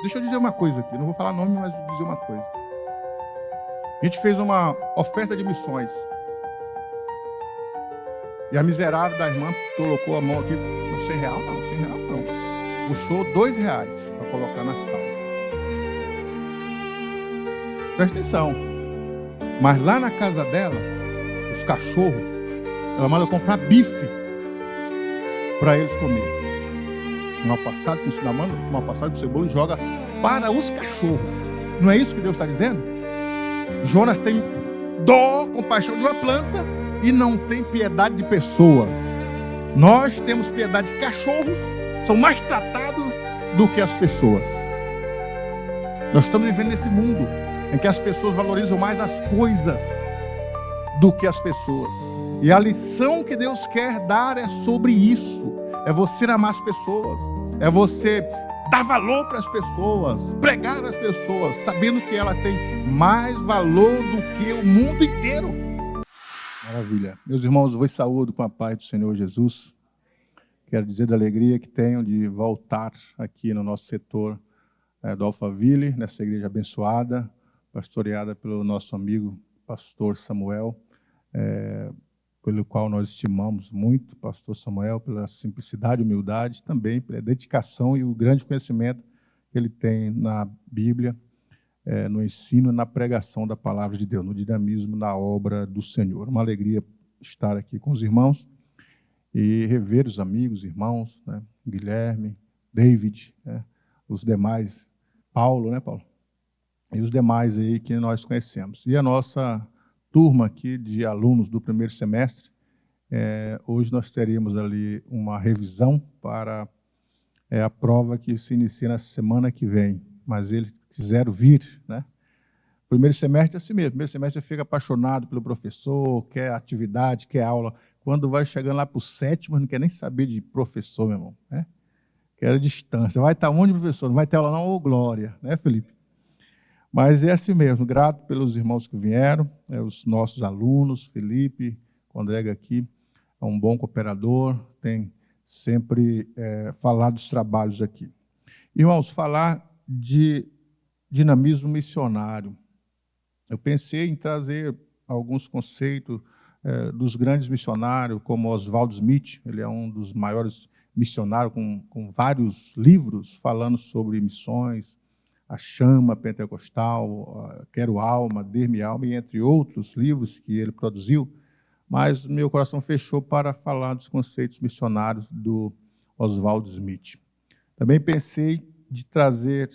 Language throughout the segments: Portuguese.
Deixa eu dizer uma coisa aqui, não vou falar nome, mas vou dizer uma coisa. A gente fez uma oferta de missões. E a miserável da irmã colocou a mão aqui, não, R$100 não, R$100 não. Puxou R$2 para colocar na sala. Presta atenção. Mas lá na casa dela, os cachorros, ela manda comprar bife para eles comerem. Mal passado com cebola e joga para os cachorros. Não é isso que Deus está dizendo? Jonas tem dó, compaixão de uma planta e não tem piedade de pessoas. Nós temos piedade de cachorros, são mais tratados do que as pessoas. Nós estamos vivendo nesse mundo em que as pessoas valorizam mais as coisas do que as pessoas. E a lição que Deus quer dar é sobre isso. É você amar as pessoas. É você dar valor para as pessoas. Pregar às pessoas, sabendo que ela tem mais valor do que o mundo inteiro. Maravilha. Meus irmãos, eu vos saúdo com a paz do Senhor Jesus. Quero dizer da alegria que tenho de voltar aqui no nosso setor do Alphaville, nessa igreja abençoada, pastoreada pelo nosso amigo pastor Samuel, pelo qual nós estimamos muito, pastor Samuel, pela simplicidade e humildade, também pela dedicação e o grande conhecimento que ele tem na Bíblia, no ensino e na pregação da palavra de Deus, no dinamismo, na obra do Senhor. Uma alegria estar aqui com os irmãos e rever os amigos, irmãos, né? Guilherme, David, os demais, Paulo, né, Paulo? E os demais aí que nós conhecemos. E a nossa turma aqui de alunos do primeiro semestre, hoje nós teríamos ali uma revisão para a prova que se inicia na semana que vem, mas eles quiseram vir, né? Primeiro semestre é assim mesmo, primeiro semestre fica apaixonado pelo professor, quer atividade, quer aula. Quando vai chegando lá para o sétimo, não quer nem saber de professor, meu irmão, né? Quer distância. Vai estar onde, professor? Não vai ter aula não, ô glória, né, Felipe? Mas é assim mesmo, grato pelos irmãos que vieram, os nossos alunos, Felipe, o André aqui, é um bom cooperador, tem sempre falado dos trabalhos aqui. Irmãos, falar de dinamismo missionário. Eu pensei em trazer alguns conceitos dos grandes missionários, como Oswald Smith, ele é um dos maiores missionários, com vários livros falando sobre missões, A Chama Pentecostal, Quero Alma, Dê-me Alma, e entre outros livros que ele produziu, mas meu coração fechou para falar dos conceitos missionários do Oswald Smith. Também pensei de trazer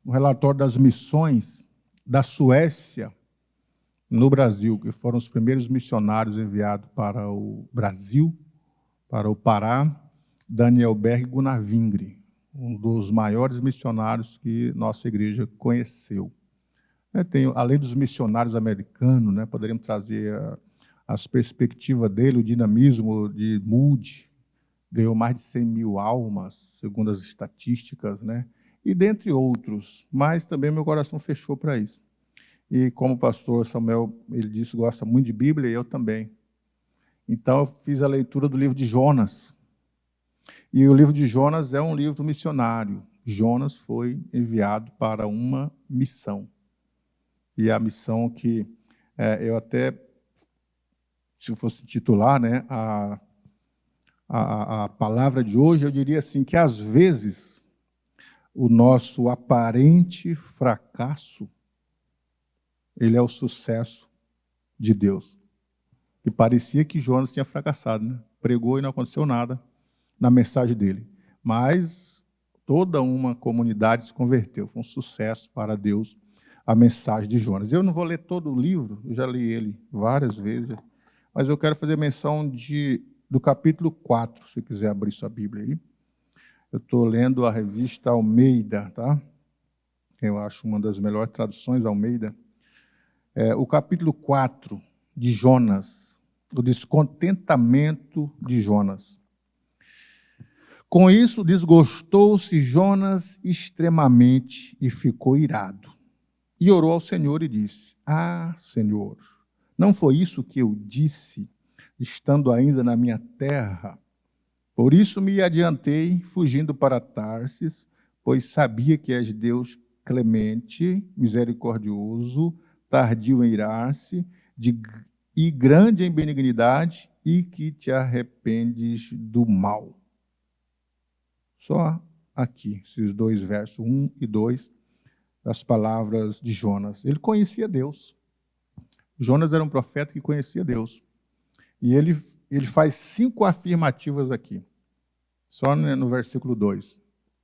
um relatório das missões da Suécia no Brasil, que foram os primeiros missionários enviados para o Brasil, para o Pará, Daniel Berg e Gunnar Vingre, um dos maiores missionários que nossa igreja conheceu. Além dos missionários americanos, né, poderíamos trazer as perspectivas dele, o dinamismo de Moody, ganhou mais de 100 mil almas, segundo as estatísticas, né, e dentre outros, mas também meu coração fechou para isso. E como o pastor Samuel, ele disse, gosta muito de Bíblia, e eu também. Então, eu fiz a leitura do livro de Jonas. E o livro de Jonas é um livro missionário. Jonas foi enviado para uma missão. E a missão que eu até, se eu fosse titular, né, a palavra de hoje, eu diria assim, que às vezes o nosso aparente fracasso, ele é o sucesso de Deus. E parecia que Jonas tinha fracassado, né? Pregou e não aconteceu nada na mensagem dele. Mas toda uma comunidade se converteu. Foi um sucesso para Deus a mensagem de Jonas. Eu não vou ler todo o livro, eu já li ele várias vezes, mas eu quero fazer menção do capítulo 4, se quiser abrir sua Bíblia aí. Eu estou lendo a revista Almeida, tá? Eu acho uma das melhores traduções, Almeida. O capítulo 4 de Jonas, o descontentamento de Jonas. Com isso, desgostou-se Jonas extremamente e ficou irado. E orou ao Senhor e disse, Senhor, não foi isso que eu disse, estando ainda na minha terra? Por isso me adiantei, fugindo para Tarsis, pois sabia que és Deus clemente, misericordioso, tardio em irar-se, e grande em benignidade, e que te arrependes do mal. Só aqui, esses dois versos, 1 e 2, das palavras de Jonas. Ele conhecia Deus. Jonas era um profeta que conhecia Deus. E ele faz 5 afirmativas aqui, só no versículo 2.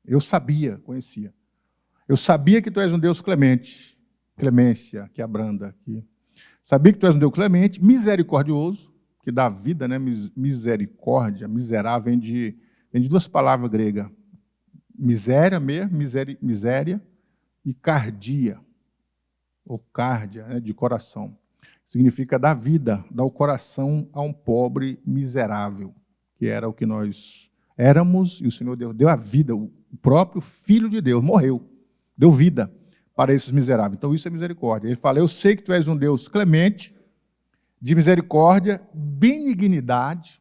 Eu sabia, conhecia. Eu sabia que tu és um Deus clemente, clemência, que abranda aqui. Sabia que tu és um Deus clemente, misericordioso, que dá vida, né? Misericórdia, miserável, vem de 2 palavras gregas. Miséria mesmo, miséria, e cardia, ou cárdia, né? De coração. Significa dar vida, dar o coração a um pobre miserável, que era o que nós éramos, e o Senhor deu a vida, o próprio Filho de Deus morreu, deu vida para esses miseráveis. Então isso é misericórdia. Ele fala, eu sei que tu és um Deus clemente, de misericórdia, benignidade.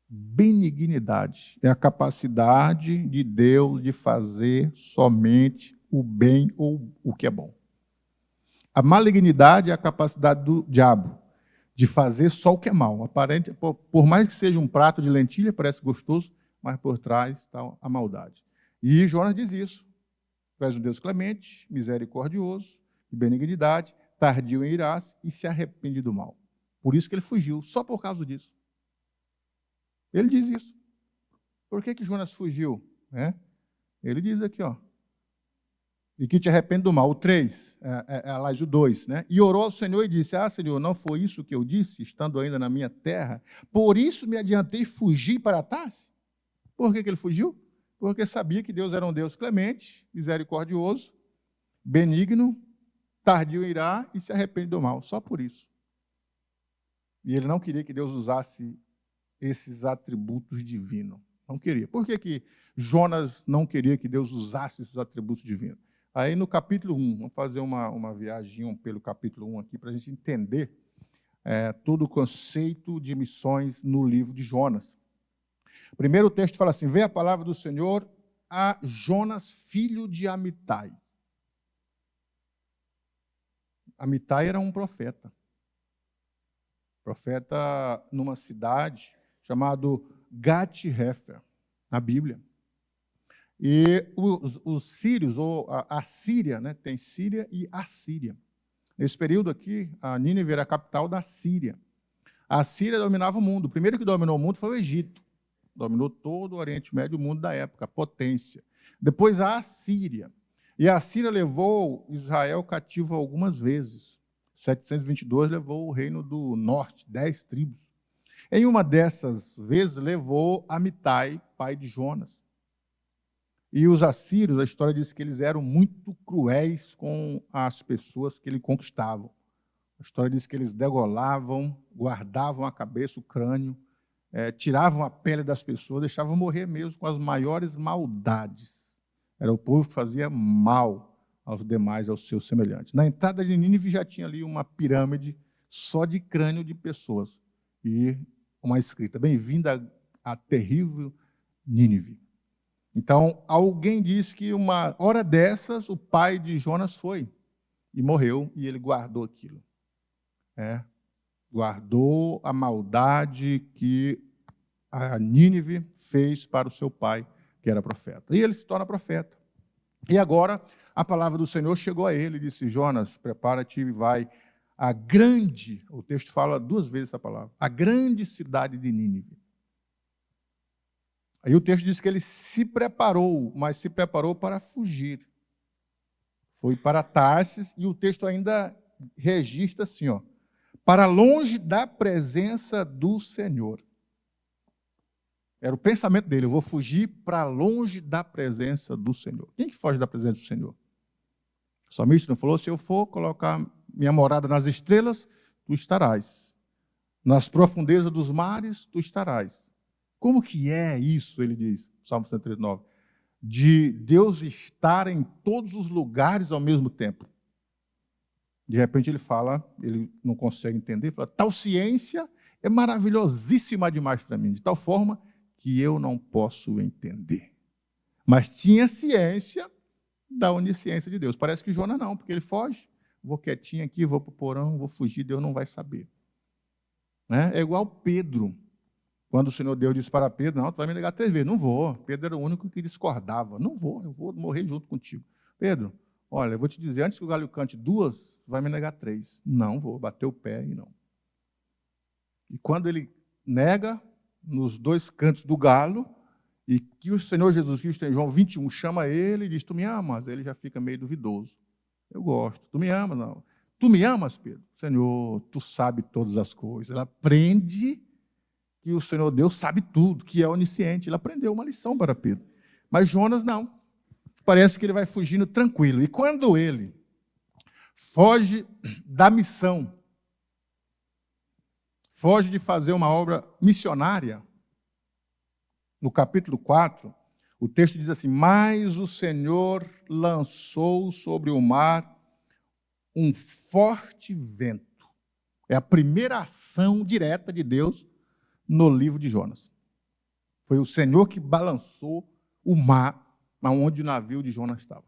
Benignidade é a capacidade de Deus de fazer somente o bem ou o que é bom. A malignidade é a capacidade do diabo de fazer só o que é mal. Aparente, por mais que seja um prato de lentilha, parece gostoso, mas por trás está a maldade. E Jonas diz isso. Tu és um Deus clemente, misericordioso, de benignidade, tardio em irar-se e se arrepende do mal. Por isso que ele fugiu, só por causa disso. Ele diz isso. Por que Jonas fugiu? Ele diz aqui, ó. E que te arrepende do mal. O 3, aliás, o 2, né? E orou ao Senhor e disse, Senhor, não foi isso que eu disse, estando ainda na minha terra? Por isso me adiantei e fugi para Tarse? Por que ele fugiu? Porque sabia que Deus era um Deus clemente, misericordioso, benigno, tardio em irar e se arrepende do mal. Só por isso. E ele não queria que Deus usasse esses atributos divinos. Não queria. Por que Jonas não queria que Deus usasse esses atributos divinos? Aí no capítulo 1, vamos fazer uma viagem pelo capítulo 1 aqui, para a gente entender todo o conceito de missões no livro de Jonas. Primeiro o texto fala assim, veio a palavra do Senhor a Jonas, filho de Amitai. Amitai era um profeta. Profeta numa cidade chamado Gat-Hefer, na Bíblia. E os sírios, ou a Síria, né, tem Síria e Assíria. Nesse período aqui, a Nínive era a capital da Síria. A Síria dominava o mundo. O primeiro que dominou o mundo foi o Egito. Dominou todo o Oriente Médio, o mundo da época, a potência. Depois a Assíria. E a Assíria levou Israel cativo algumas vezes. 722 levou o reino do norte, 10 tribos. Em uma dessas vezes levou Amitai, pai de Jonas. E os assírios, a história diz que eles eram muito cruéis com as pessoas que ele conquistavam. A história diz que eles degolavam, guardavam a cabeça, o crânio, tiravam a pele das pessoas, deixavam morrer mesmo com as maiores maldades. Era o povo que fazia mal aos demais, aos seus semelhantes. Na entrada de Nínive já tinha ali uma pirâmide só de crânio de pessoas. E uma escrita, bem-vinda à terrível Nínive. Então, alguém disse que uma hora dessas, o pai de Jonas foi e morreu, e ele guardou aquilo. Guardou a maldade que a Nínive fez para o seu pai, que era profeta. E ele se torna profeta. E agora, a palavra do Senhor chegou a ele e disse, Jonas, prepara-te e vai à grande, o texto fala 2 vezes essa palavra, a grande cidade de Nínive. Aí o texto diz que ele se preparou, mas se preparou para fugir. Foi para Tarsis, e o texto ainda registra assim, ó, para longe da presença do Senhor. Era o pensamento dele, eu vou fugir para longe da presença do Senhor. Quem que foge da presença do Senhor? O salmista não falou, se eu for colocar minha morada nas estrelas, tu estarás. Nas profundezas dos mares, tu estarás. Como que é isso, ele diz, Salmo 139, de Deus estar em todos os lugares ao mesmo tempo? De repente ele fala, ele não consegue entender, ele fala, tal ciência é maravilhosíssima demais para mim, de tal forma que eu não posso entender. mas tinha ciência da onisciência de Deus. Parece que Jonas não, porque ele foge. Vou quietinho aqui, vou para o porão, vou fugir, Deus não vai saber. Né? É igual Pedro. Quando o Senhor Deus disse para Pedro, não, tu vai me negar 3 vezes. Não vou. Pedro era o único que discordava. Não vou, eu vou morrer junto contigo. Pedro, olha, eu vou te dizer, antes que o galho cante 2, tu vai me negar 3. Não vou, bater o pé e não. E quando ele nega, nos 2 cantos do galo, e que o Senhor Jesus Cristo, em João 21, chama ele e diz, tu me amas? Ele já fica meio duvidoso. Eu gosto. Tu me amas? Não. Tu me amas, Pedro? Senhor, tu sabe todas as coisas. Ele aprende que o Senhor Deus sabe tudo, que é onisciente. Ele aprendeu uma lição para Pedro. Mas Jonas não. Parece que ele vai fugindo tranquilo. E quando ele foge da missão, foge de fazer uma obra missionária, no capítulo 4, o texto diz assim, mas o Senhor lançou sobre o mar um forte vento. É a primeira ação direta de Deus no livro de Jonas. Foi o Senhor que balançou o mar onde o navio de Jonas estava.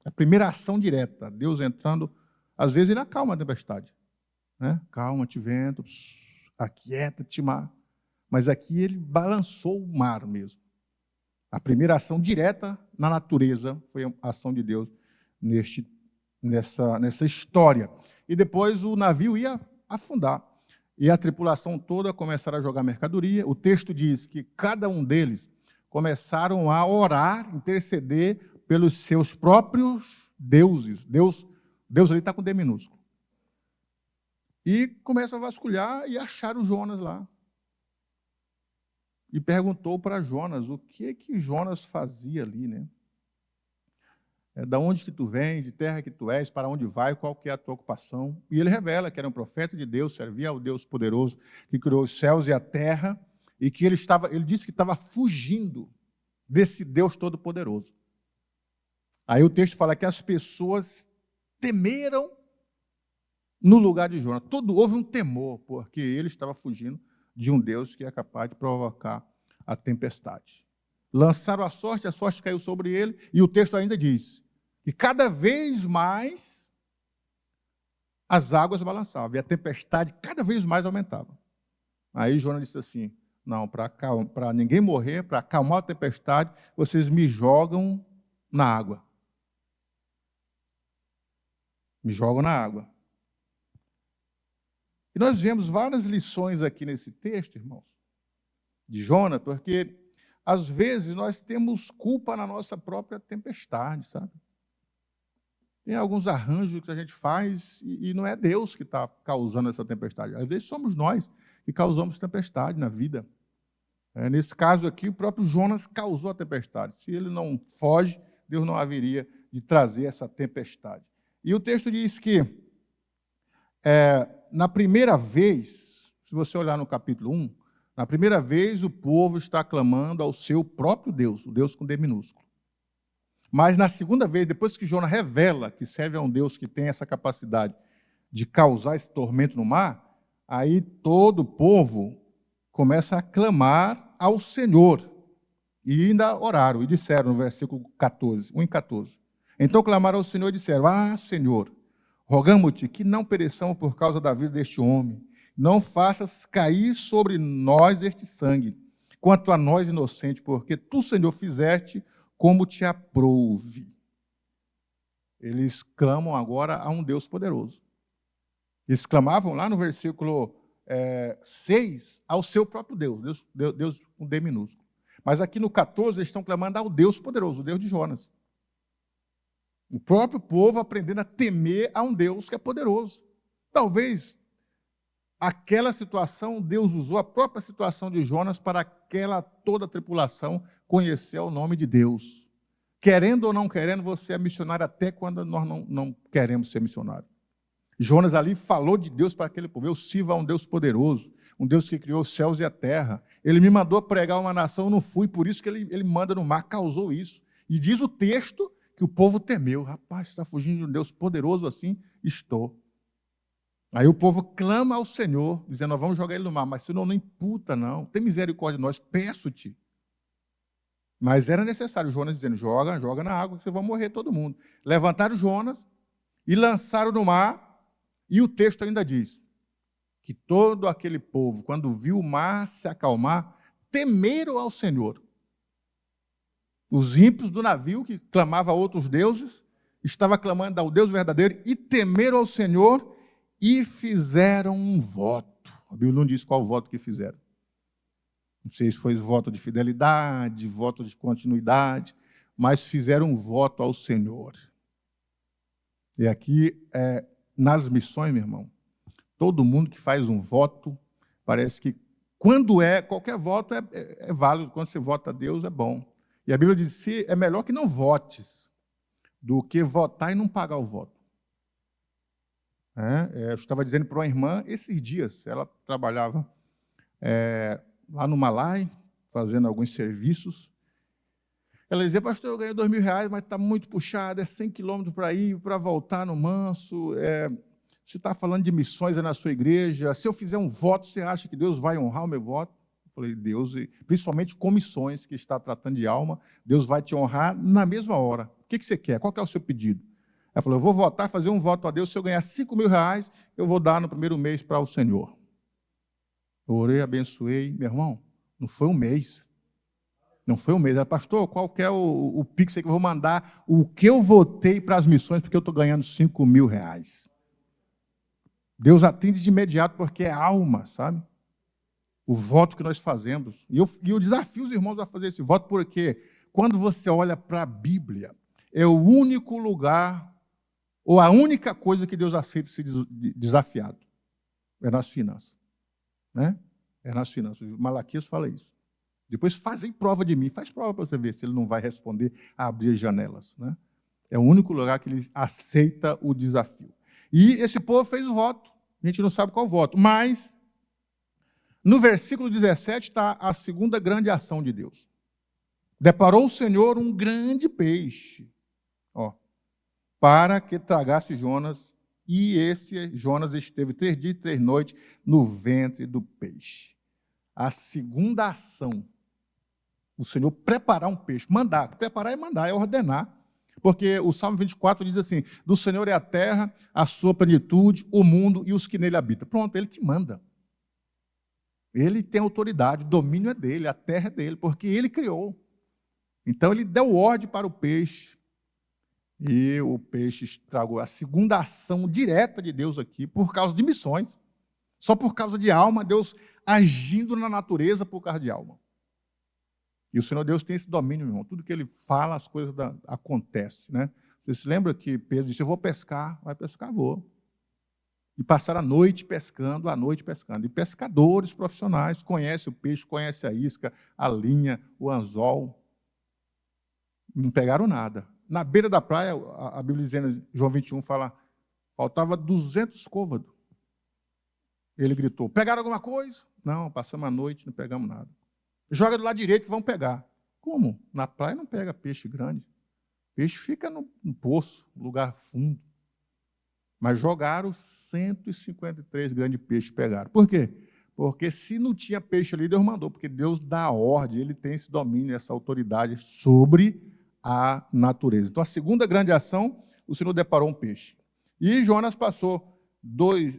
A primeira ação direta, Deus entrando, às vezes ele acalma a tempestade. Né? Calma-te, vento, aquieta-te, mar. Mas aqui ele balançou o mar mesmo. A primeira ação direta na natureza foi a ação de Deus nessa história. E depois o navio ia afundar. E a tripulação toda começaram a jogar mercadoria. O texto diz que cada um deles começaram a orar, interceder pelos seus próprios deuses. Deus ali está com D minúsculo. E começa a vasculhar e acharam Jonas lá. E perguntou para Jonas o que Jonas fazia ali, né? Da onde que tu vem, de terra que tu és, para onde vai, qual que é a tua ocupação. E ele revela que era um profeta de Deus, servia ao Deus poderoso, que criou os céus e a terra, e que ele disse que estava fugindo desse Deus todo-poderoso. Aí o texto fala que as pessoas temeram no lugar de Jonas. Houve um temor, porque ele estava fugindo de um Deus que é capaz de provocar a tempestade. Lançaram a sorte caiu sobre ele, e o texto ainda diz que cada vez mais as águas balançavam, e a tempestade cada vez mais aumentava. Aí Jonas disse assim, não, para ninguém morrer, para acalmar a tempestade, vocês me jogam na água. Me jogam na água. E nós vemos várias lições aqui nesse texto, irmãos, de Jonas, porque às vezes nós temos culpa na nossa própria tempestade, sabe? Tem alguns arranjos que a gente faz e não é Deus que está causando essa tempestade. Às vezes somos nós que causamos tempestade na vida. Nesse caso aqui, o próprio Jonas causou a tempestade. Se ele não foge, Deus não haveria de trazer essa tempestade. E o texto diz que na primeira vez, se você olhar no capítulo 1, na primeira vez o povo está clamando ao seu próprio Deus, o Deus com D minúsculo. Mas na segunda vez, depois que Jonas revela que serve a um Deus que tem essa capacidade de causar esse tormento no mar, aí todo o povo começa a clamar ao Senhor. E ainda oraram e disseram no versículo 14, 1 e 14. Então clamaram ao Senhor e disseram, Senhor, rogamo-te que não pereçamos por causa da vida deste homem. Não faças cair sobre nós este sangue, quanto a nós inocentes, porque tu, Senhor, fizeste como te aprouve. Eles clamam agora a um Deus poderoso. Eles clamavam lá no versículo 6 ao seu próprio Deus com D minúsculo. Mas aqui no 14 eles estão clamando ao Deus poderoso, o Deus de Jonas. O próprio povo aprendendo a temer a um Deus que é poderoso. Talvez aquela situação, Deus usou a própria situação de Jonas para toda a tripulação conhecer o nome de Deus. Querendo ou não querendo, você é missionário até quando nós não queremos ser missionário. Jonas ali falou de Deus para aquele povo. Eu sirvo a um Deus poderoso, um Deus que criou os céus e a terra. Ele me mandou pregar uma nação, eu não fui, por isso que ele manda no mar, causou isso. E diz o texto que o povo temeu. Rapaz, você está fugindo de um Deus poderoso assim? Estou. Aí o povo clama ao Senhor, dizendo, nós vamos jogar ele no mar, mas Senhor, não imputa, não. Tem misericórdia de nós, peço-te. Mas era necessário, Jonas dizendo, joga na água que vocês vão morrer todo mundo. Levantaram Jonas e lançaram no mar, e o texto ainda diz que todo aquele povo, quando viu o mar se acalmar, temeram ao Senhor. Os ímpios do navio, que clamavam a outros deuses, estavam clamando ao Deus verdadeiro e temeram ao Senhor e fizeram um voto. A Bíblia não diz qual voto que fizeram. Não sei se foi voto de fidelidade, voto de continuidade, mas fizeram um voto ao Senhor. E aqui, nas missões, meu irmão, todo mundo que faz um voto, parece que qualquer voto é válido, quando você vota a Deus é bom. E a Bíblia diz que é melhor que não votes do que votar e não pagar o voto. Eu estava dizendo para uma irmã, esses dias, ela trabalhava lá no Malai, fazendo alguns serviços. Ela dizia, pastor, eu ganhei R$2.000, mas está muito puxado, é 100 quilômetros para ir, para voltar no Manso. Você está falando de missões na sua igreja, se eu fizer um voto, você acha que Deus vai honrar o meu voto? Eu falei, Deus, principalmente com missões, que está tratando de alma, Deus vai te honrar na mesma hora. O que você quer? Qual que é o seu pedido? Ela falou, eu vou votar, fazer um voto a Deus, se eu ganhar R$5.000, eu vou dar no primeiro mês para o Senhor. Eu orei, abençoei, meu irmão, não foi um mês. Não foi um mês. Ela, pastor, qual que é o Pix que eu vou mandar? O que eu votei para as missões, porque eu estou ganhando R$5.000. Deus atende de imediato, porque é alma, sabe? O voto que nós fazemos. E eu desafio os irmãos a fazer esse voto, porque quando você olha para a Bíblia, é o único lugar, ou a única coisa que Deus aceita ser desafiado. É nas finanças. Né? É nas finanças. Malaquias fala isso. Depois fazem prova de mim. Faz prova para você ver se ele não vai responder a abrir as janelas. Né? É o único lugar que ele aceita o desafio. E esse povo fez o voto. A gente não sabe qual voto. Mas, no versículo 17, está a segunda grande ação de Deus. Deparou o Senhor um grande peixe, para que tragasse Jonas, e esse Jonas esteve 3 dias e 3 noites no ventre do peixe. A segunda ação, o Senhor preparar um peixe, mandar, preparar é mandar, é ordenar. Porque o Salmo 24 diz assim, do Senhor é a terra, a sua plenitude, o mundo e os que nele habitam. Pronto, ele que manda. Ele tem autoridade, o domínio é dele, a terra é dele, porque ele criou. Então ele deu ordem para o peixe, e o peixe estragou. A segunda ação direta de Deus aqui, por causa de missões. Só por causa de alma, Deus agindo na natureza por causa de alma. E o Senhor Deus tem esse domínio, meu irmão. Tudo que ele fala, as coisas acontecem. Né? Você se lembra que Pedro disse, eu vou pescar, vai pescar, vou. E passaram a noite pescando. E pescadores profissionais conhecem o peixe, conhecem a isca, a linha, o anzol. Não pegaram nada. Na beira da praia, a Bíblia dizendo, João 21 fala, faltava 200 côvados. Ele gritou, pegaram alguma coisa? Não, passamos a noite, não pegamos nada. Joga do lado direito que vão pegar. Como? Na praia não pega peixe grande. Peixe fica no poço, lugar fundo. Mas jogaram 153 grandes peixes, pegaram. Por quê? Porque se não tinha peixe ali, Deus mandou, porque Deus dá a ordem, ele tem esse domínio, essa autoridade sobre a natureza. Então, a segunda grande ação, o Senhor deparou um peixe. E Jonas passou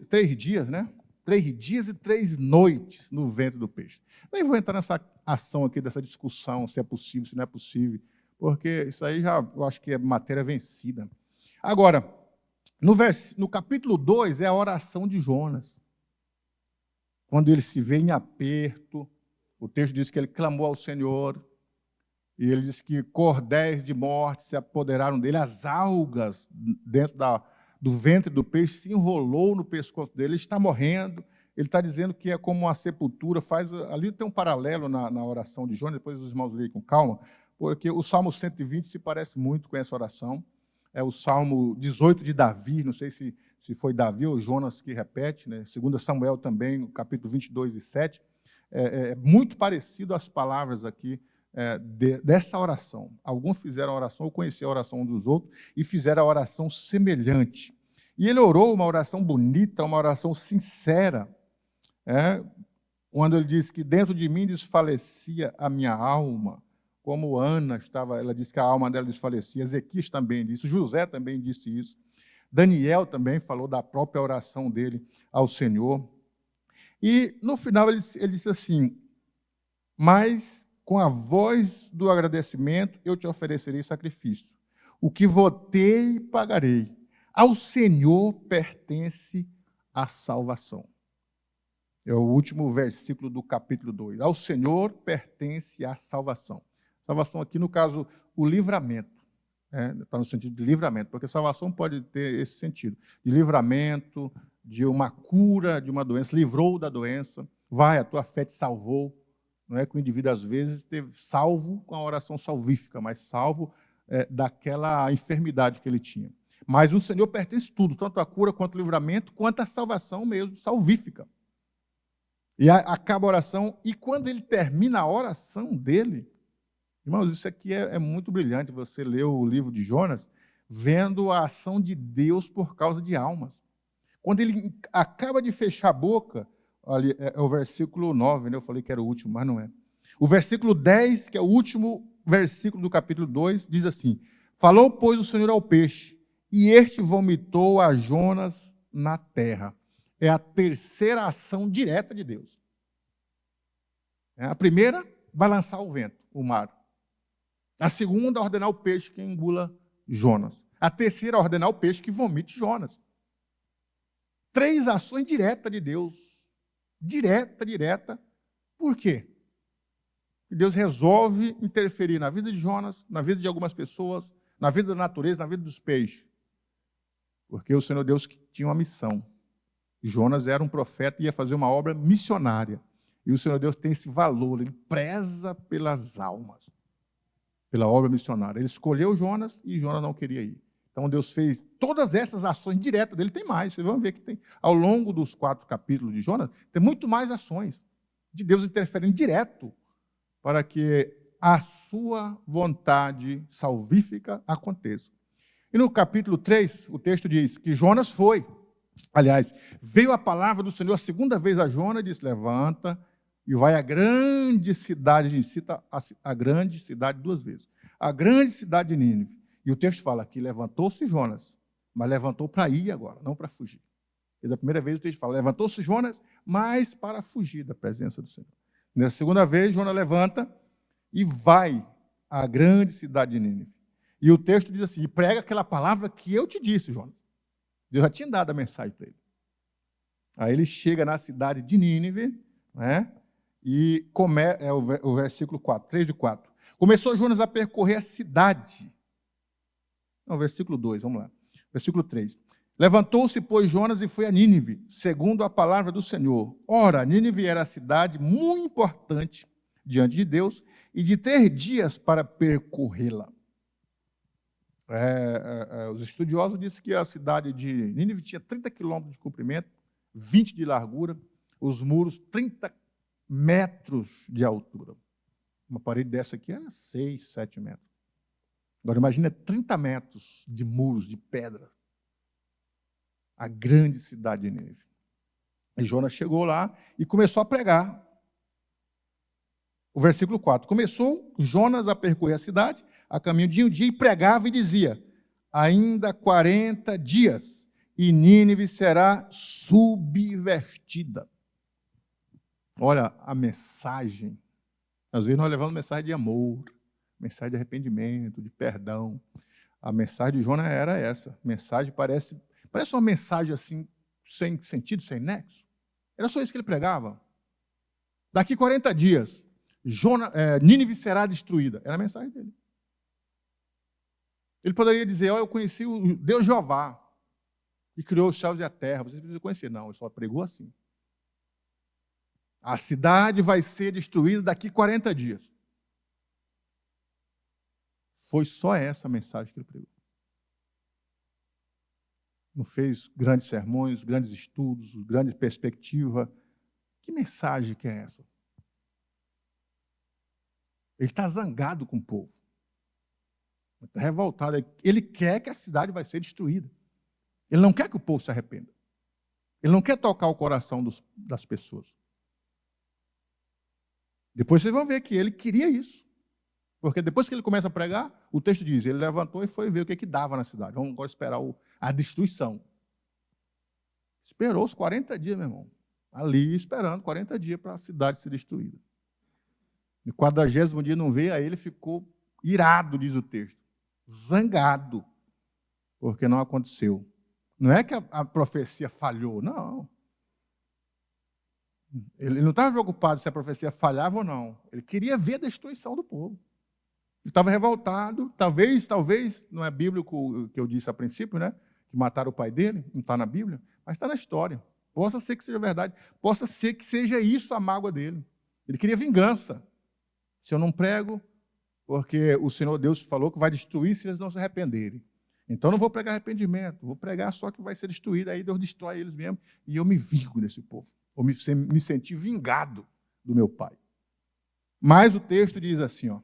3 dias, né? 3 dias e 3 noites no ventre do peixe. Nem vou entrar nessa ação aqui, dessa discussão, se é possível, se não é possível, porque isso aí já, eu acho que é matéria vencida. Agora, no capítulo 2 é a oração de Jonas. Quando ele se vê em aperto, o texto diz que ele clamou ao Senhor, e ele diz que cordéis de morte se apoderaram dele, as algas dentro do ventre do peixe se enrolou no pescoço dele, ele está morrendo, ele está dizendo que é como uma sepultura, ali tem um paralelo na oração de Jonas, depois os irmãos leem com calma, porque o Salmo 120 se parece muito com essa oração, é o Salmo 18 de Davi, não sei se foi Davi ou Jonas que repete, né? 2 Samuel também, no capítulo 22 e 7, é muito parecido às palavras aqui dessa oração. Alguns fizeram a oração, ou conheciam a oração um dos outros, e fizeram a oração semelhante. E ele orou uma oração bonita, uma oração sincera, quando ele diz que dentro de mim desfalecia a minha alma, como Ana estava, ela disse que a alma dela desfalecia, Ezequias também disse, José também disse isso, Daniel também falou da própria oração dele ao Senhor. E no final ele disse assim: mas com a voz do agradecimento eu te oferecerei sacrifício. O que votei, pagarei. Ao Senhor pertence a salvação. É o último versículo do capítulo 2. Ao Senhor pertence a salvação. Salvação aqui, no caso, o livramento. Está no sentido de livramento, porque salvação pode ter esse sentido. De livramento, de uma cura de uma doença, livrou da doença. Vai, a tua fé te salvou. Não é que o indivíduo, às vezes, teve salvo com a oração salvífica, mas salvo daquela enfermidade que ele tinha. Mas o Senhor pertence tudo, tanto a cura, quanto o livramento, quanto a salvação mesmo, salvífica. E acaba a oração, e quando ele termina a oração dele, irmãos, isso aqui é muito brilhante, você lê o livro de Jonas, vendo a ação de Deus por causa de almas. Quando ele acaba de fechar a boca, ali, é o versículo 9, né? Eu falei que era o último, mas não é. O versículo 10, que é o último versículo do capítulo 2, diz assim: falou, pois, o Senhor ao peixe, e este vomitou a Jonas na terra. É a terceira ação direta de Deus. A primeira, balançar o vento, o mar. A segunda, ordenar o peixe que engula Jonas. A terceira, ordenar o peixe que vomite Jonas. 3 ações diretas de Deus. Direta. Por quê? Deus resolve interferir na vida de Jonas, na vida de algumas pessoas, na vida da natureza, na vida dos peixes. Porque o Senhor Deus tinha uma missão. Jonas era um profeta e ia fazer uma obra missionária. E o Senhor Deus tem esse valor, ele preza pelas almas, pela obra missionária. Ele escolheu Jonas e Jonas não queria ir. Então Deus fez todas essas ações diretas dele, tem mais. Vocês vão ver que tem, ao longo dos 4 capítulos de Jonas, tem muito mais ações de Deus interferindo direto para que a sua vontade salvífica aconteça. E no capítulo 3, o texto diz que Jonas foi. Aliás, veio a palavra do Senhor a segunda vez a Jonas e disse: levanta e vai à grande cidade, cita a grande cidade 2 vezes, a grande cidade de Nínive. E o texto fala que levantou-se Jonas, mas levantou para ir agora, não para fugir. E da primeira vez o texto fala, levantou-se Jonas, mas para fugir da presença do Senhor. Nessa segunda vez, Jonas levanta e vai à grande cidade de Nínive. E o texto diz assim, e prega aquela palavra que eu te disse, Jonas. Deus já tinha dado a mensagem para ele. Aí ele chega na cidade de Nínive, né? E o versículo 4, 3 e 4. Começou Jonas a percorrer a cidade. Não, versículo 2, vamos lá. Versículo 3. Levantou-se, pois, Jonas e foi a Nínive, segundo a palavra do Senhor. Ora, Nínive era a cidade muito importante diante de Deus, e de 3 dias para percorrê-la. Os estudiosos dizem que a cidade de Nínive tinha 30 quilômetros de comprimento, 20 de largura, os muros 30 metros de altura. Uma parede dessa aqui é 6, 7 metros. Agora imagina 30 metros de muros de pedra. A grande cidade de Nínive. E Jonas chegou lá e começou a pregar. O versículo 4. Começou Jonas a percorrer a cidade, a caminho de um dia, e pregava e dizia, ainda 40 dias, e Nínive será subvertida. Olha a mensagem. Às vezes nós levamos mensagem de amor, mensagem de arrependimento, de perdão. A mensagem de Jonas era essa. Mensagem parece uma mensagem assim, sem sentido, sem nexo. Era só isso que ele pregava. Daqui 40 dias, Nínive será destruída. Era a mensagem dele. Ele poderia dizer, eu conheci o Deus Jeová, que criou os céus e a terra. Vocês precisam conhecer. Não, ele só pregou assim. A cidade vai ser destruída daqui 40 dias. Foi só essa a mensagem que ele pregou. Não fez grandes sermões, grandes estudos, grande perspectiva. Que mensagem que é essa? Ele está zangado com o povo. Ele está revoltado. Ele quer que a cidade vai ser destruída. Ele não quer que o povo se arrependa. Ele não quer tocar o coração das pessoas. Depois vocês vão ver que ele queria isso. Porque depois que ele começa a pregar, o texto diz, ele levantou e foi ver o que dava na cidade. Vamos agora esperar a destruição. Esperou os 40 dias, meu irmão. Ali esperando 40 dias para a cidade ser destruída. No 40º dia não veio, aí ele ficou irado, diz o texto. Zangado. Porque não aconteceu. Não é que a profecia falhou, não. Ele não estava preocupado se a profecia falhava ou não. Ele queria ver a destruição do povo. Ele estava revoltado. Talvez, não é bíblico o que eu disse a princípio, né? Que mataram o pai dele, não está na Bíblia, mas está na história. Possa ser que seja verdade, possa ser que seja isso a mágoa dele. Ele queria vingança. Se eu não prego, porque o Senhor Deus falou que vai destruir se eles não se arrependerem. Então não vou pregar arrependimento, vou pregar só que vai ser destruído, aí Deus destrói eles mesmo, e eu me vingo desse povo. Ou me senti vingado do meu pai. Mas o texto diz assim, ó,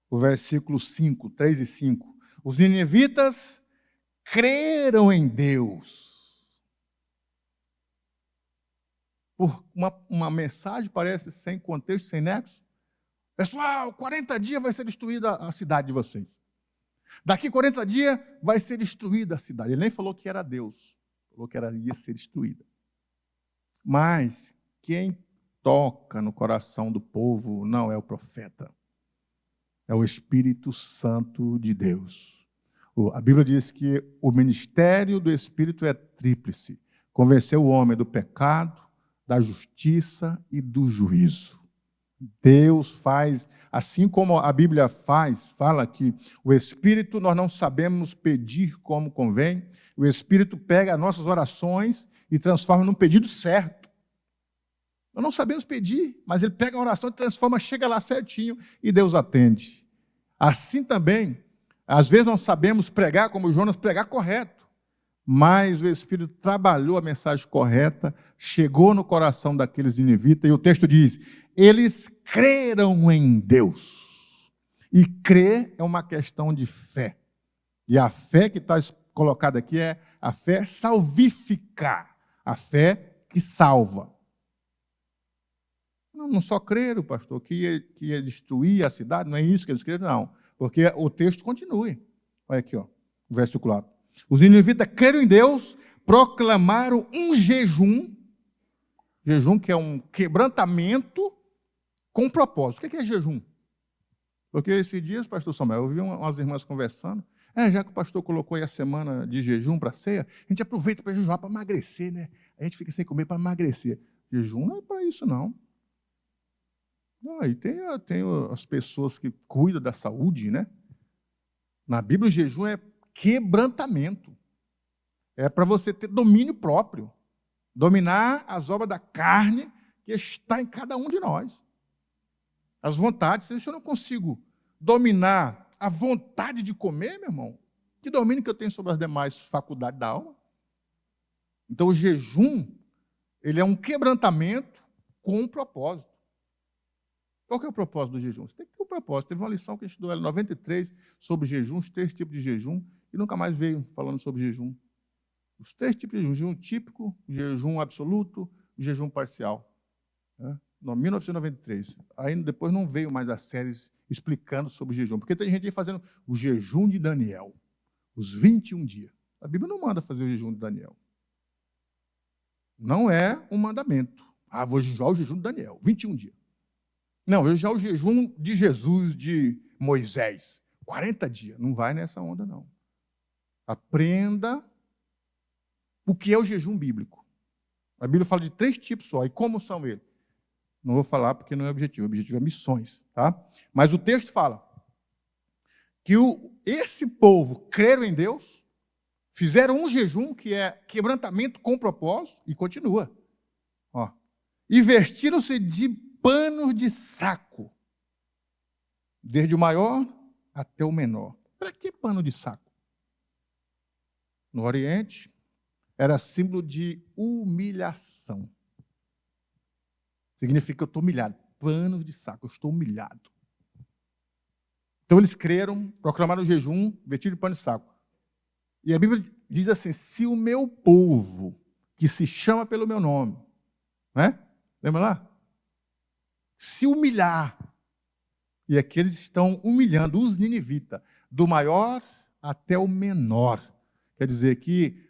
o versículo 5, 3 e 5. Os ninivitas creram em Deus. Por uma mensagem, parece, sem contexto, sem nexo. Pessoal, 40 dias vai ser destruída a cidade de vocês. Daqui 40 dias vai ser destruída a cidade. Ele nem falou que era Deus. Falou que ia ser destruída. Mas quem toca no coração do povo não é o profeta. É o Espírito Santo de Deus. A Bíblia diz que o ministério do Espírito é tríplice. Convencer o homem do pecado, da justiça e do juízo. Deus faz, assim como a Bíblia fala que o Espírito nós não sabemos pedir como convém, o Espírito pega as nossas orações e transforma num pedido certo. Nós não sabemos pedir, mas Ele pega a oração e transforma, chega lá certinho e Deus atende. Assim também, às vezes nós sabemos pregar como Jonas, pregar correto. Mas o Espírito trabalhou a mensagem correta, chegou no coração daqueles ninivitas, e o texto diz, eles creram em Deus. E crer é uma questão de fé. E a fé que está colocada aqui é a fé salvífica, a fé que salva. Não só creram, pastor, que ia destruir a cidade, não é isso que eles creram, não. Porque o texto continua. Olha aqui, ó, o versículo 4. Os ninivitas creram em Deus, proclamaram um jejum que é um quebrantamento com propósito. O que é jejum? Porque esses dias, pastor Samuel, eu vi umas irmãs conversando, já que o pastor colocou aí a semana de jejum para a ceia, a gente aproveita para jejuar para emagrecer, né? A gente fica sem comer para emagrecer. Jejum não é para isso, não. E tem as pessoas que cuidam da saúde, né? Na Bíblia, o jejum é quebrantamento. É para você ter domínio próprio. Dominar as obras da carne que está em cada um de nós. As vontades. Se eu não consigo dominar a vontade de comer, meu irmão, que domínio que eu tenho sobre as demais faculdades da alma? Então, o jejum, ele é um quebrantamento com um propósito. Qual que é o propósito do jejum? Você tem que ter um propósito. Teve uma lição que a gente estudou, ela 93, sobre jejum, os 3 tipos de jejum, e nunca mais veio falando sobre jejum. Os 3 tipos de jejum: jejum típico, jejum absoluto, jejum parcial. Né? Em 1993. Aí depois não veio mais as séries explicando sobre jejum, porque tem gente aí fazendo o jejum de Daniel, os 21 dias. A Bíblia não manda fazer o jejum de Daniel. Não é um mandamento. Vou jejuar o jejum de Daniel, 21 dias. Não, eu já o jejum de Jesus, de Moisés, 40 dias. Não vai nessa onda, não. Aprenda o que é o jejum bíblico. A Bíblia fala de 3 tipos só. E como são eles? Não vou falar porque não é objetivo. O objetivo é missões. Tá? Mas o texto fala que esse povo creram em Deus, fizeram um jejum que é quebrantamento com propósito, e continua. E vestiram-se de panos de saco, desde o maior até o menor. Para que pano de saco? No Oriente, era símbolo de humilhação. Significa que eu estou humilhado. Panos de saco, eu estou humilhado. Então eles creram, proclamaram o jejum, vestido de pano de saco. E a Bíblia diz assim, se o meu povo, que se chama pelo meu nome, né? Lembra lá? Se humilhar E aqui eles estão humilhando os ninivitas, do maior até o menor. Quer dizer que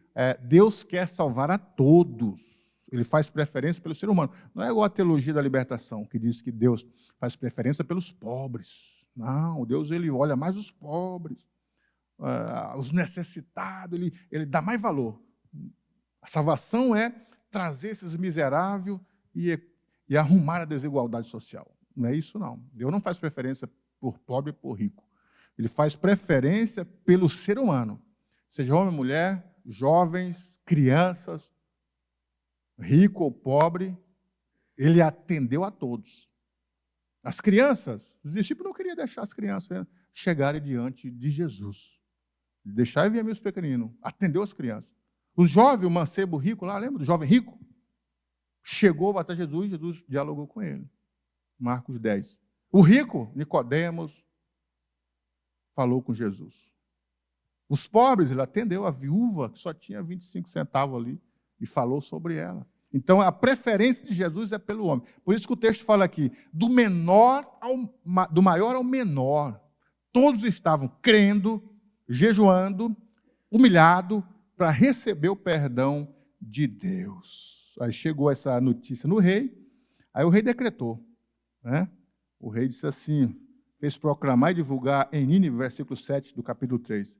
Deus quer salvar a todos. Ele faz preferência pelo ser humano. Não é igual a teologia da libertação, que diz que Deus faz preferência pelos pobres. Não, Deus ele olha mais os pobres, os necessitados, ele dá mais valor. A salvação é trazer esses miseráveis e arrumar a desigualdade social. Não é isso, não. Deus não faz preferência por pobre e por rico. Ele faz preferência pelo ser humano. Seja homem ou mulher, jovens, crianças, rico ou pobre, ele atendeu a todos. As crianças, os discípulos não queriam deixar as crianças chegarem diante de Jesus. Deixar e vir meus pequeninos. Atendeu as crianças. Os jovens, o mancebo rico lá, lembra do jovem rico? Chegou até Jesus e Jesus dialogou com ele. Marcos 10. O rico, Nicodemos, falou com Jesus. Os pobres, ele atendeu a viúva, que só tinha 25 centavos ali, e falou sobre ela. Então, a preferência de Jesus é pelo homem. Por isso que o texto fala aqui, do maior ao menor. Todos estavam crendo, jejuando, humilhado, para receber o perdão de Deus. Aí chegou essa notícia no rei, aí o rei decretou. Né? O rei disse assim, fez proclamar e divulgar em Nínive, versículo 7 do capítulo 3.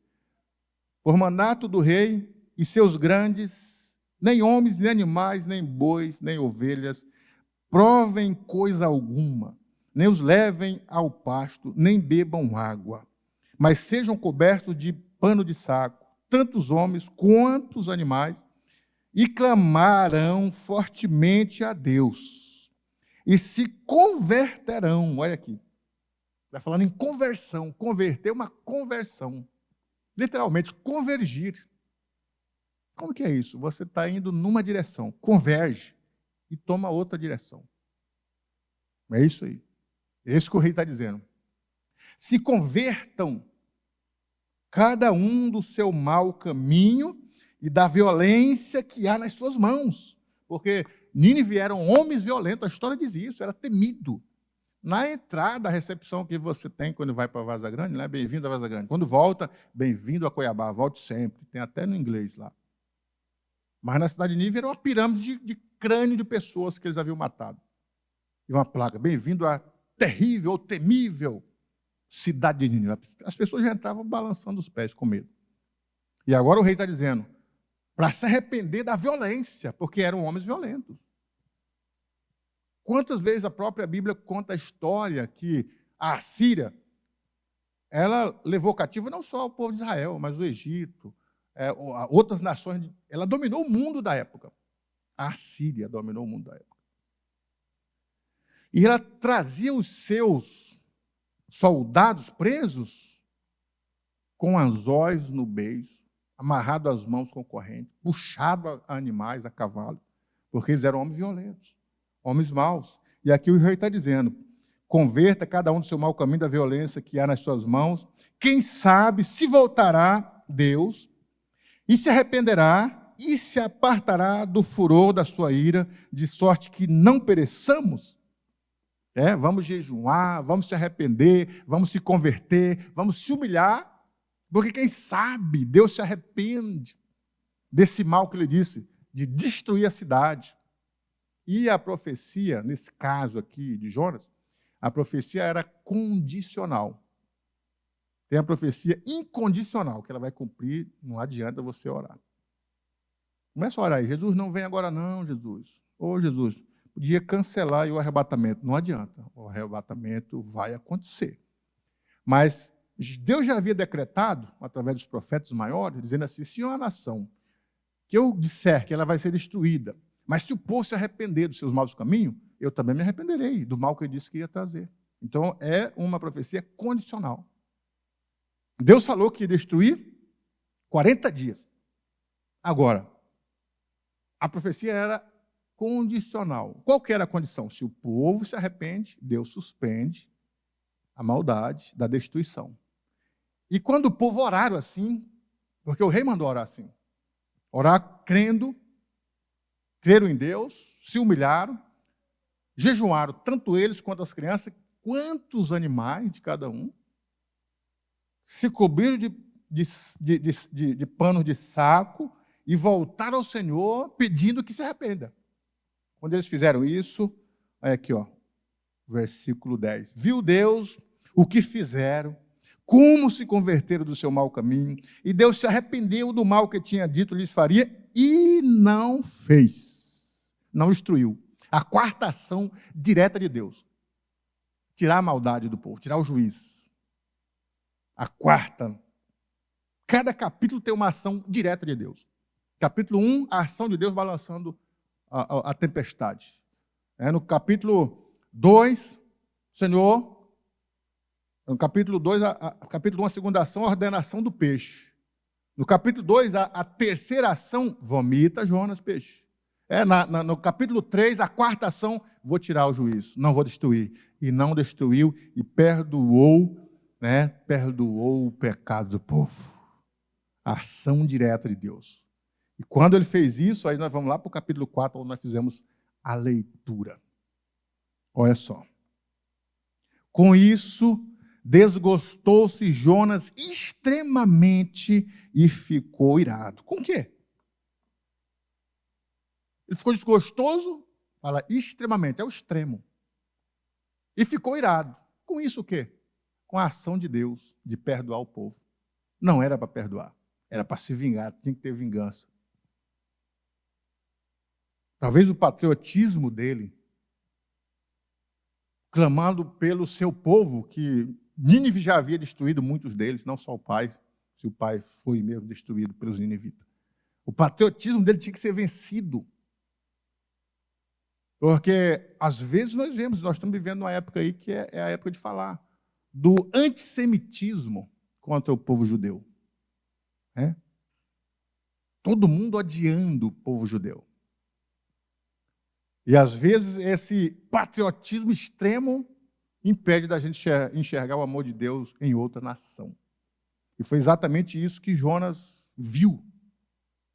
Por mandato do rei e seus grandes, nem homens, nem animais, nem bois, nem ovelhas, provem coisa alguma, nem os levem ao pasto, nem bebam água, mas sejam cobertos de pano de saco, tanto os homens quanto os animais, e clamarão fortemente a Deus, e se converterão. Olha aqui, está falando em conversão, converter uma conversão, literalmente, convergir. Como que é isso? Você está indo numa direção, converge e toma outra direção. É isso aí. É isso que o rei está dizendo. Se convertam, cada um do seu mau caminho e da violência que há nas suas mãos. Porque Nínive eram homens violentos, a história diz isso, era temido. Na entrada, a recepção que você tem quando vai para Vaza Grande, né? Bem-vindo a Vaza Grande. Quando volta, bem-vindo a Cuiabá, volte sempre. Tem até no inglês lá. Mas na cidade de Nínive era uma pirâmide de crânio de pessoas que eles haviam matado. E uma placa, bem-vindo à terrível ou temível cidade de Nínive. As pessoas já entravam balançando os pés com medo. E agora o rei está dizendo, para se arrepender da violência, porque eram homens violentos. Quantas vezes a própria Bíblia conta a história que a Assíria, ela levou cativo não só o povo de Israel, mas o Egito, outras nações, ela dominou o mundo da época. A Assíria dominou o mundo da época. E ela trazia os seus soldados presos com anzóis no beiço, amarrado às mãos com corrente, puxado a animais, a cavalo, porque eles eram homens violentos, homens maus. E aqui o rei está dizendo, converta cada um do seu mau caminho da violência que há nas suas mãos, quem sabe se voltará Deus, e se arrependerá e se apartará do furor da sua ira, de sorte que não pereçamos. Vamos jejuar, vamos se arrepender, vamos se converter, vamos se humilhar, porque quem sabe Deus se arrepende desse mal que ele disse, de destruir a cidade. E a profecia, nesse caso aqui de Jonas, a profecia era condicional. Tem a profecia incondicional, que ela vai cumprir, não adianta você orar. Começa a orar aí. Jesus, não vem agora não, Jesus. Ô, Jesus, podia cancelar aí o arrebatamento. Não adianta. O arrebatamento vai acontecer. Mas Deus já havia decretado, através dos profetas maiores, dizendo assim, se uma nação que eu disser que ela vai ser destruída, mas se o povo se arrepender dos seus maus caminhos, eu também me arrependerei do mal que ele disse que ia trazer. Então, é uma profecia condicional. Deus falou que ia destruir 40 dias. Agora, a profecia era condicional. Qual que era a condição? Se o povo se arrepende, Deus suspende a maldade da destruição. E quando o povo oraram assim, porque o rei mandou orar assim, orar creram em Deus, se humilharam, jejuaram, tanto eles quanto as crianças, quantos animais de cada um, se cobriram de panos de saco e voltaram ao Senhor pedindo que se arrependa. Quando eles fizeram isso, olha aqui, ó, versículo 10. Viu Deus o que fizeram, como se converteram do seu mau caminho, e Deus se arrependeu do mal que tinha dito lhes faria, e não fez, não destruiu. A quarta ação direta de Deus. Tirar a maldade do povo, tirar o juiz. A quarta. Cada capítulo tem uma ação direta de Deus. Capítulo 1, a ação de Deus balançando a tempestade. No capítulo 2, Senhor, no capítulo 2, capítulo 1, a segunda ação, a ordenação do peixe. No capítulo 2, a terceira ação, vomita Jonas, peixe. No capítulo 3, a quarta ação, vou tirar o juízo, não vou destruir. E não destruiu e perdoou o pecado do povo. A ação direta de Deus. E quando ele fez isso, aí nós vamos lá para o capítulo 4, onde nós fizemos a leitura. Olha só. Com isso, desgostou-se Jonas extremamente e ficou irado. Com o quê? Ele ficou desgostoso, fala extremamente, é o extremo. E ficou irado. Com isso o quê? Com a ação de Deus de perdoar o povo. Não era para perdoar, era para se vingar, tinha que ter vingança. Talvez o patriotismo dele, clamando pelo seu povo, que Nínive já havia destruído muitos deles, não só o pai, se o pai foi mesmo destruído pelos ninivitas. O patriotismo dele tinha que ser vencido. Porque, às vezes, nós estamos vivendo uma época aí que é a época de falar do antissemitismo contra o povo judeu. Todo mundo odiando o povo judeu. E, às vezes, esse patriotismo extremo impede da gente enxergar o amor de Deus em outra nação. E foi exatamente isso que Jonas viu.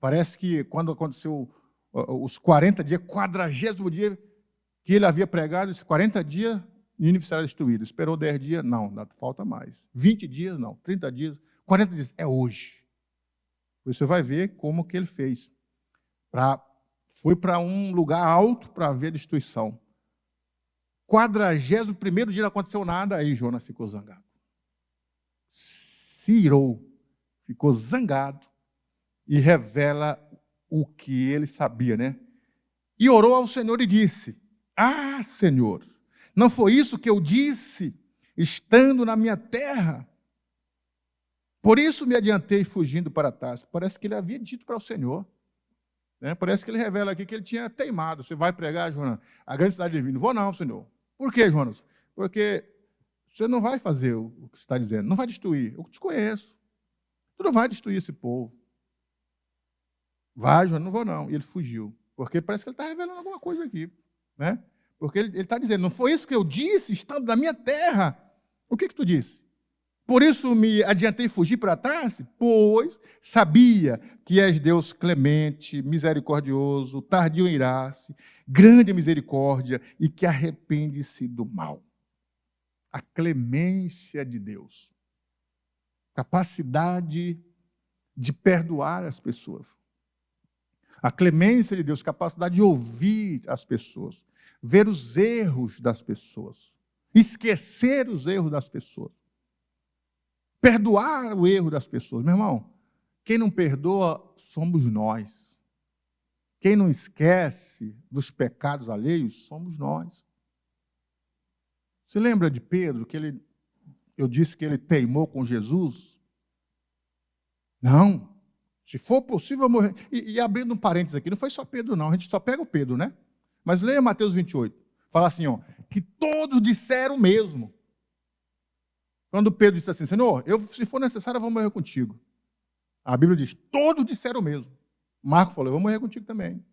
Parece que quando aconteceu os 40 dias, 40º dia que ele havia pregado, esses 40 dias, Nínive será destruído. Esperou 10 dias? Não, falta mais. 20 dias? Não. 30 dias? 40 dias? É hoje. Você vai ver como que ele fez. Foi para um lugar alto para ver a destruição. 41º dia não aconteceu nada, aí Jonas ficou zangado. Se irou, ficou zangado e revela o que ele sabia, E orou ao Senhor e disse: Ah, Senhor, não foi isso que eu disse, estando na minha terra? Por isso me adiantei fugindo para Tarso. Parece que ele havia dito para o Senhor. Parece que ele revela aqui que ele tinha teimado. Você vai pregar, Jonas, a grande cidade divina? Não vou não, Senhor. Por quê, Jonas? Porque você não vai fazer o que você está dizendo. Não vai destruir. Eu te conheço. Tu não vai destruir esse povo. Vai, Jonas, não vou não. E ele fugiu. Porque parece que ele está revelando alguma coisa aqui. Porque ele está dizendo, não foi isso que eu disse, estando na minha terra. O que tu disse? Por isso me adiantei fugir para trás, pois sabia que és Deus clemente, misericordioso, tardio em irar-se, grande misericórdia e que arrepende-se do mal. A clemência de Deus. Capacidade de perdoar as pessoas. A clemência de Deus, capacidade de ouvir as pessoas, ver os erros das pessoas, esquecer os erros das pessoas. Perdoar o erro das pessoas. Meu irmão, quem não perdoa somos nós. Quem não esquece dos pecados alheios somos nós. Você lembra de Pedro, eu disse que ele teimou com Jesus? Não. Se for possível, eu morrer. E abrindo um parênteses aqui, não foi só Pedro, não. A gente só pega o Pedro, Mas leia Mateus 28. Fala assim, que todos disseram o mesmo. Quando Pedro disse assim, Senhor, se for necessário, eu vou morrer contigo. A Bíblia diz, todos disseram o mesmo. Marco falou, eu vou morrer contigo também.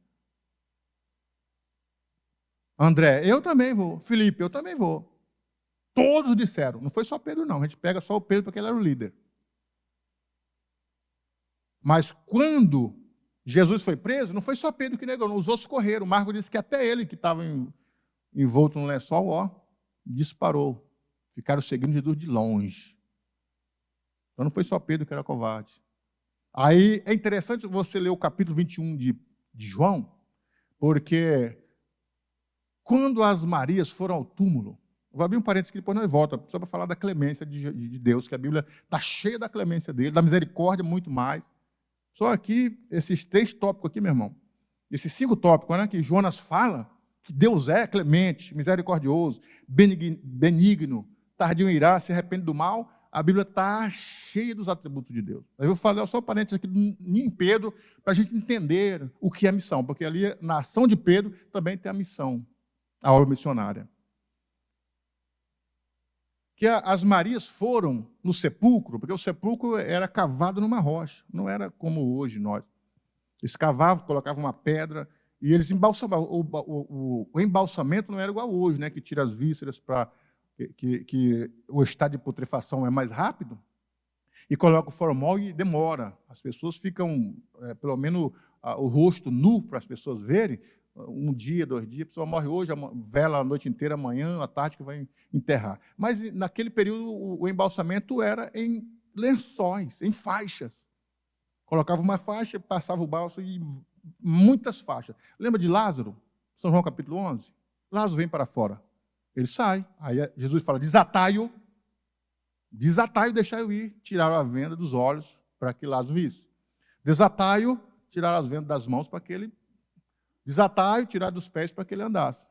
André, eu também vou. Felipe, eu também vou. Todos disseram. Não foi só Pedro, não. A gente pega só o Pedro porque ele era o líder. Mas quando Jesus foi preso, não foi só Pedro que negou, os outros correram. Marco disse que até ele, que estava envolto no lençol, disparou. Ficaram seguindo Jesus de longe. Então não foi só Pedro que era covarde. Aí é interessante você ler o capítulo 21 de João, porque quando as Marias foram ao túmulo, vou abrir um parênteses que depois nós voltamos, só para falar da clemência de Deus, que a Bíblia está cheia da clemência dele, da misericórdia muito mais. Só aqui, esses 3 tópicos aqui, meu irmão, esses 5 tópicos, né, que Jonas fala, que Deus é clemente, misericordioso, benigno, tardio em irar, se arrepende do mal, a Bíblia está cheia dos atributos de Deus. Eu vou falar só um parênteses aqui em Pedro, para a gente entender o que é missão, porque ali na ação de Pedro também tem a missão, a obra missionária. Que as Marias foram no sepulcro, porque o sepulcro era cavado numa rocha, não era como hoje nós. Eles cavavam, colocavam uma pedra e eles embalsamavam. O embalsamento não era igual hoje, né, que tira as vísceras para que o estado de putrefação é mais rápido, e coloca o formol e demora. As pessoas ficam, pelo menos, o rosto nu para as pessoas verem, 1 dia, 2 dias, a pessoa morre hoje, vela a noite inteira, amanhã, à tarde que vai enterrar. Mas naquele período o embalsamento era em lençóis, em faixas. Colocava uma faixa, passava o bálsamo e muitas faixas. Lembra de Lázaro? São João capítulo 11? Lázaro vem para fora. Ele sai. Aí Jesus fala, desatai-o, deixai-o ir. Tiraram a venda dos olhos para que Lázaro visse. Desatai-o, tiraram as vendas das mãos para que ele... Desatai-o, tiraram dos pés para que ele andasse.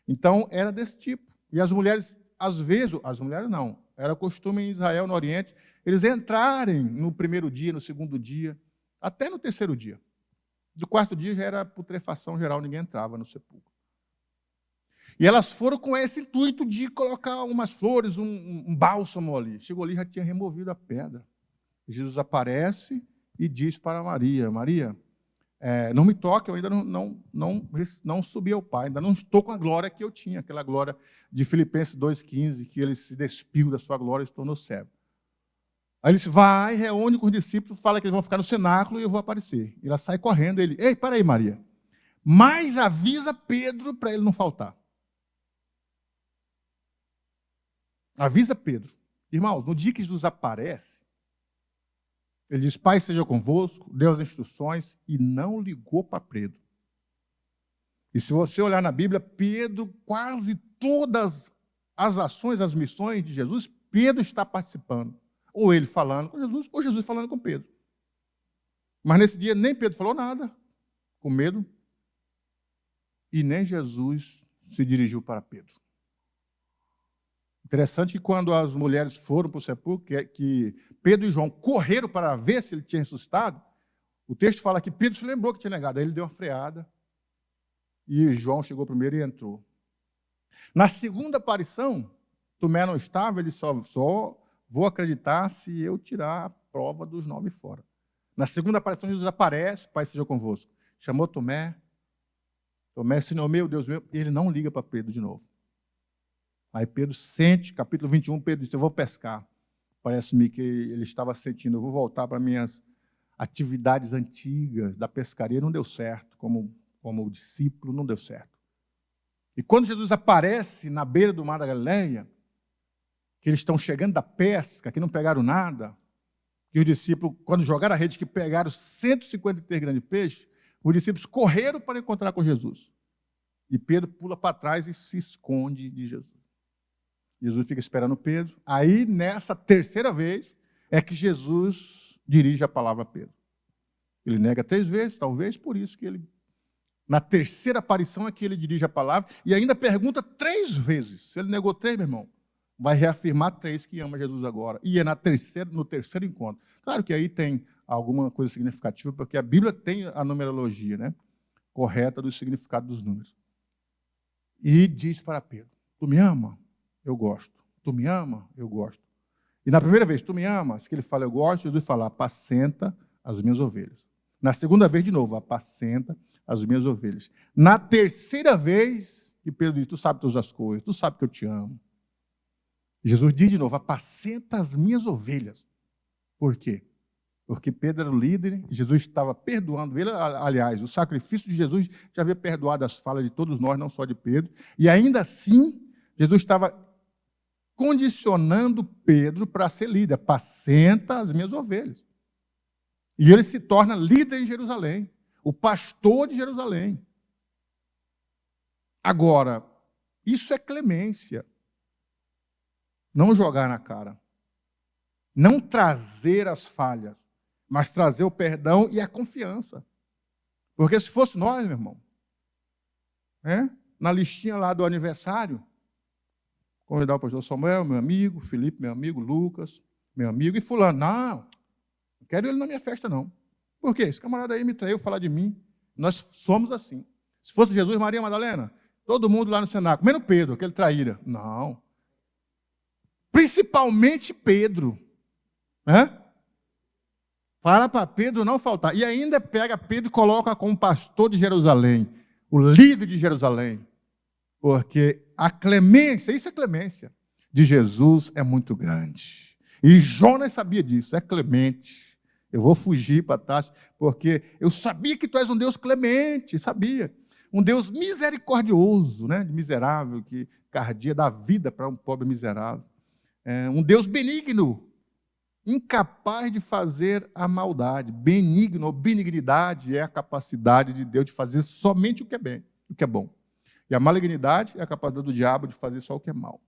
Então, era desse tipo. E as mulheres, às vezes, as mulheres não, era costume em Israel, no Oriente, eles entrarem no primeiro dia, no segundo dia, até no terceiro dia. Do 4º dia já era putrefação geral, ninguém entrava no sepulcro. E elas foram com esse intuito de colocar umas flores, um bálsamo ali. Chegou ali, já tinha removido a pedra. Jesus aparece e diz para Maria, Maria, não me toque, eu ainda não subi ao Pai, ainda não estou com a glória que eu tinha, aquela glória de Filipenses 2,15, que ele se despiu da sua glória e se tornou cego. Aí ele disse, vai, reúne com os discípulos, fala que eles vão ficar no cenáculo e eu vou aparecer. E ela sai correndo, ele, ei, para aí, Maria. Mas avisa Pedro para ele não faltar. Avisa Pedro. Irmãos, no dia que Jesus aparece, ele diz, Pai seja convosco, deu as instruções e não ligou para Pedro. E se você olhar na Bíblia, Pedro, quase todas as ações, as missões de Jesus, Pedro está participando. Ou ele falando com Jesus, ou Jesus falando com Pedro. Mas nesse dia nem Pedro falou nada, com medo, e nem Jesus se dirigiu para Pedro. Interessante que quando as mulheres foram para o sepulcro, que Pedro e João correram para ver se ele tinha ressuscitado, o texto fala que Pedro se lembrou que tinha negado, aí ele deu uma freada, e João chegou primeiro e entrou. Na segunda aparição, Tomé não estava, ele só vou acreditar se eu tirar a prova dos 9 fora. Na segunda aparição, Jesus aparece, Pai seja convosco. Chamou Tomé, Senhor meu, Deus meu, e ele não liga para Pedro de novo. Aí Pedro sente, capítulo 21, Pedro disse, eu vou pescar. Parece-me que ele estava sentindo, eu vou voltar para minhas atividades antigas da pescaria, não deu certo, como discípulo, não deu certo. E quando Jesus aparece na beira do mar da Galileia, que eles estão chegando da pesca, que não pegaram nada, que os discípulos, quando jogaram a rede, que pegaram 153 grandes peixes, os discípulos correram para encontrar com Jesus. E Pedro pula para trás e se esconde de Jesus. Jesus fica esperando Pedro. Aí, nessa terceira vez, é que Jesus dirige a palavra a Pedro. Ele nega 3 vezes, talvez por isso que ele... Na terceira aparição é que ele dirige a palavra e ainda pergunta 3 vezes. Se ele negou 3, meu irmão, vai reafirmar 3 que ama Jesus agora. E é no terceiro encontro. Claro que aí tem alguma coisa significativa, porque a Bíblia tem a numerologia, né, correta do significado dos números. E diz para Pedro, tu me ama? Eu gosto. Tu me ama? Eu gosto. E na primeira vez, tu me amas? Que ele fala, eu gosto, Jesus fala, apacenta as minhas ovelhas. Na segunda vez, de novo, apacenta as minhas ovelhas. Na terceira vez, que Pedro diz, tu sabes todas as coisas, tu sabes que eu te amo. Jesus diz de novo, apacenta as minhas ovelhas. Por quê? Porque Pedro era o líder, Jesus estava perdoando ele. Aliás, o sacrifício de Jesus já havia perdoado as falhas de todos nós, não só de Pedro. E ainda assim, Jesus estava condicionando Pedro para ser líder. Apacenta as minhas ovelhas. E ele se torna líder em Jerusalém, o pastor de Jerusalém. Agora, isso é clemência. Não jogar na cara. Não trazer as falhas, mas trazer o perdão e a confiança. Porque se fosse nós, meu irmão, na listinha lá do aniversário, convidar o pastor Samuel, meu amigo, Felipe, meu amigo, Lucas, meu amigo, e fulano, não quero ele na minha festa, não. Por quê? Esse camarada aí me traiu, falar de mim. Nós somos assim. Se fosse Jesus, Maria Madalena, todo mundo lá no cenáculo, menos Pedro, aquele traíra. Não. Principalmente Pedro. Fala para Pedro não faltar. E ainda pega Pedro e coloca como pastor de Jerusalém, o líder de Jerusalém. Porque a clemência, isso é clemência, de Jesus é muito grande. E Jonas sabia disso, é clemente. Eu vou fugir para Tarso, porque eu sabia que tu és um Deus clemente, sabia. Um Deus misericordioso, miserável, que cardia da vida para um pobre miserável. Um Deus benigno, incapaz de fazer a maldade. Benigno, benignidade é a capacidade de Deus de fazer somente o que é bem, o que é bom. E a malignidade é a capacidade do diabo de fazer só o que é mal.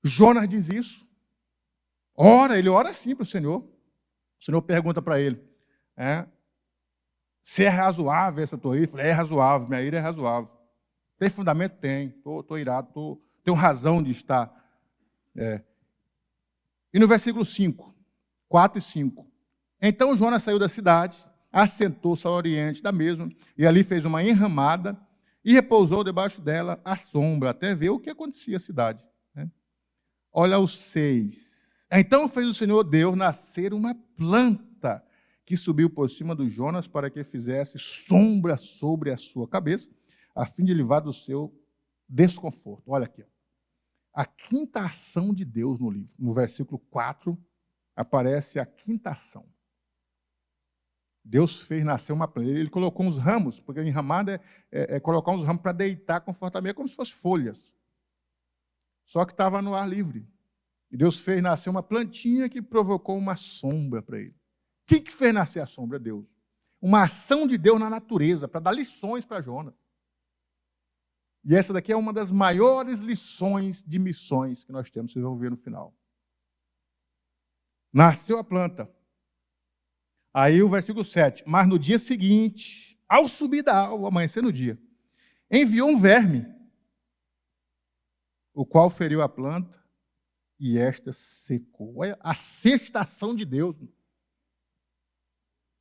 Jonas diz isso. Ele ora assim para o Senhor. O Senhor pergunta para ele, se é razoável essa tua ira? Eu falei, é razoável, minha ira é razoável. Tem fundamento? Tem. Estou irado, tenho razão de estar. E no versículo 5, 4 e 5. Então Jonas saiu da cidade, assentou-se ao oriente da mesma, e ali fez uma enramada, e repousou debaixo dela à sombra, até ver o que acontecia à cidade. Olha os 6. Então fez o Senhor Deus nascer uma planta que subiu por cima do Jonas para que fizesse sombra sobre a sua cabeça, a fim de livrar do seu desconforto. Olha aqui. A quinta ação de Deus no livro. No versículo 4, aparece a quinta ação. Deus fez nascer uma planta. Ele colocou uns ramos, porque enramada é colocar uns ramos para deitar confortavelmente, como se fossem folhas. Só que estava no ar livre. E Deus fez nascer uma plantinha que provocou uma sombra para ele. O que fez nascer a sombra? Deus. Uma ação de Deus na natureza, para dar lições para Jonas. E essa daqui é uma das maiores lições de missões que nós temos, vocês vão ver no final. Nasceu a planta. Aí o versículo 7. Mas no dia seguinte, ao subir da alva, ao amanhecer no dia, enviou um verme, o qual feriu a planta, e esta secou. Olha a sexta ação de Deus.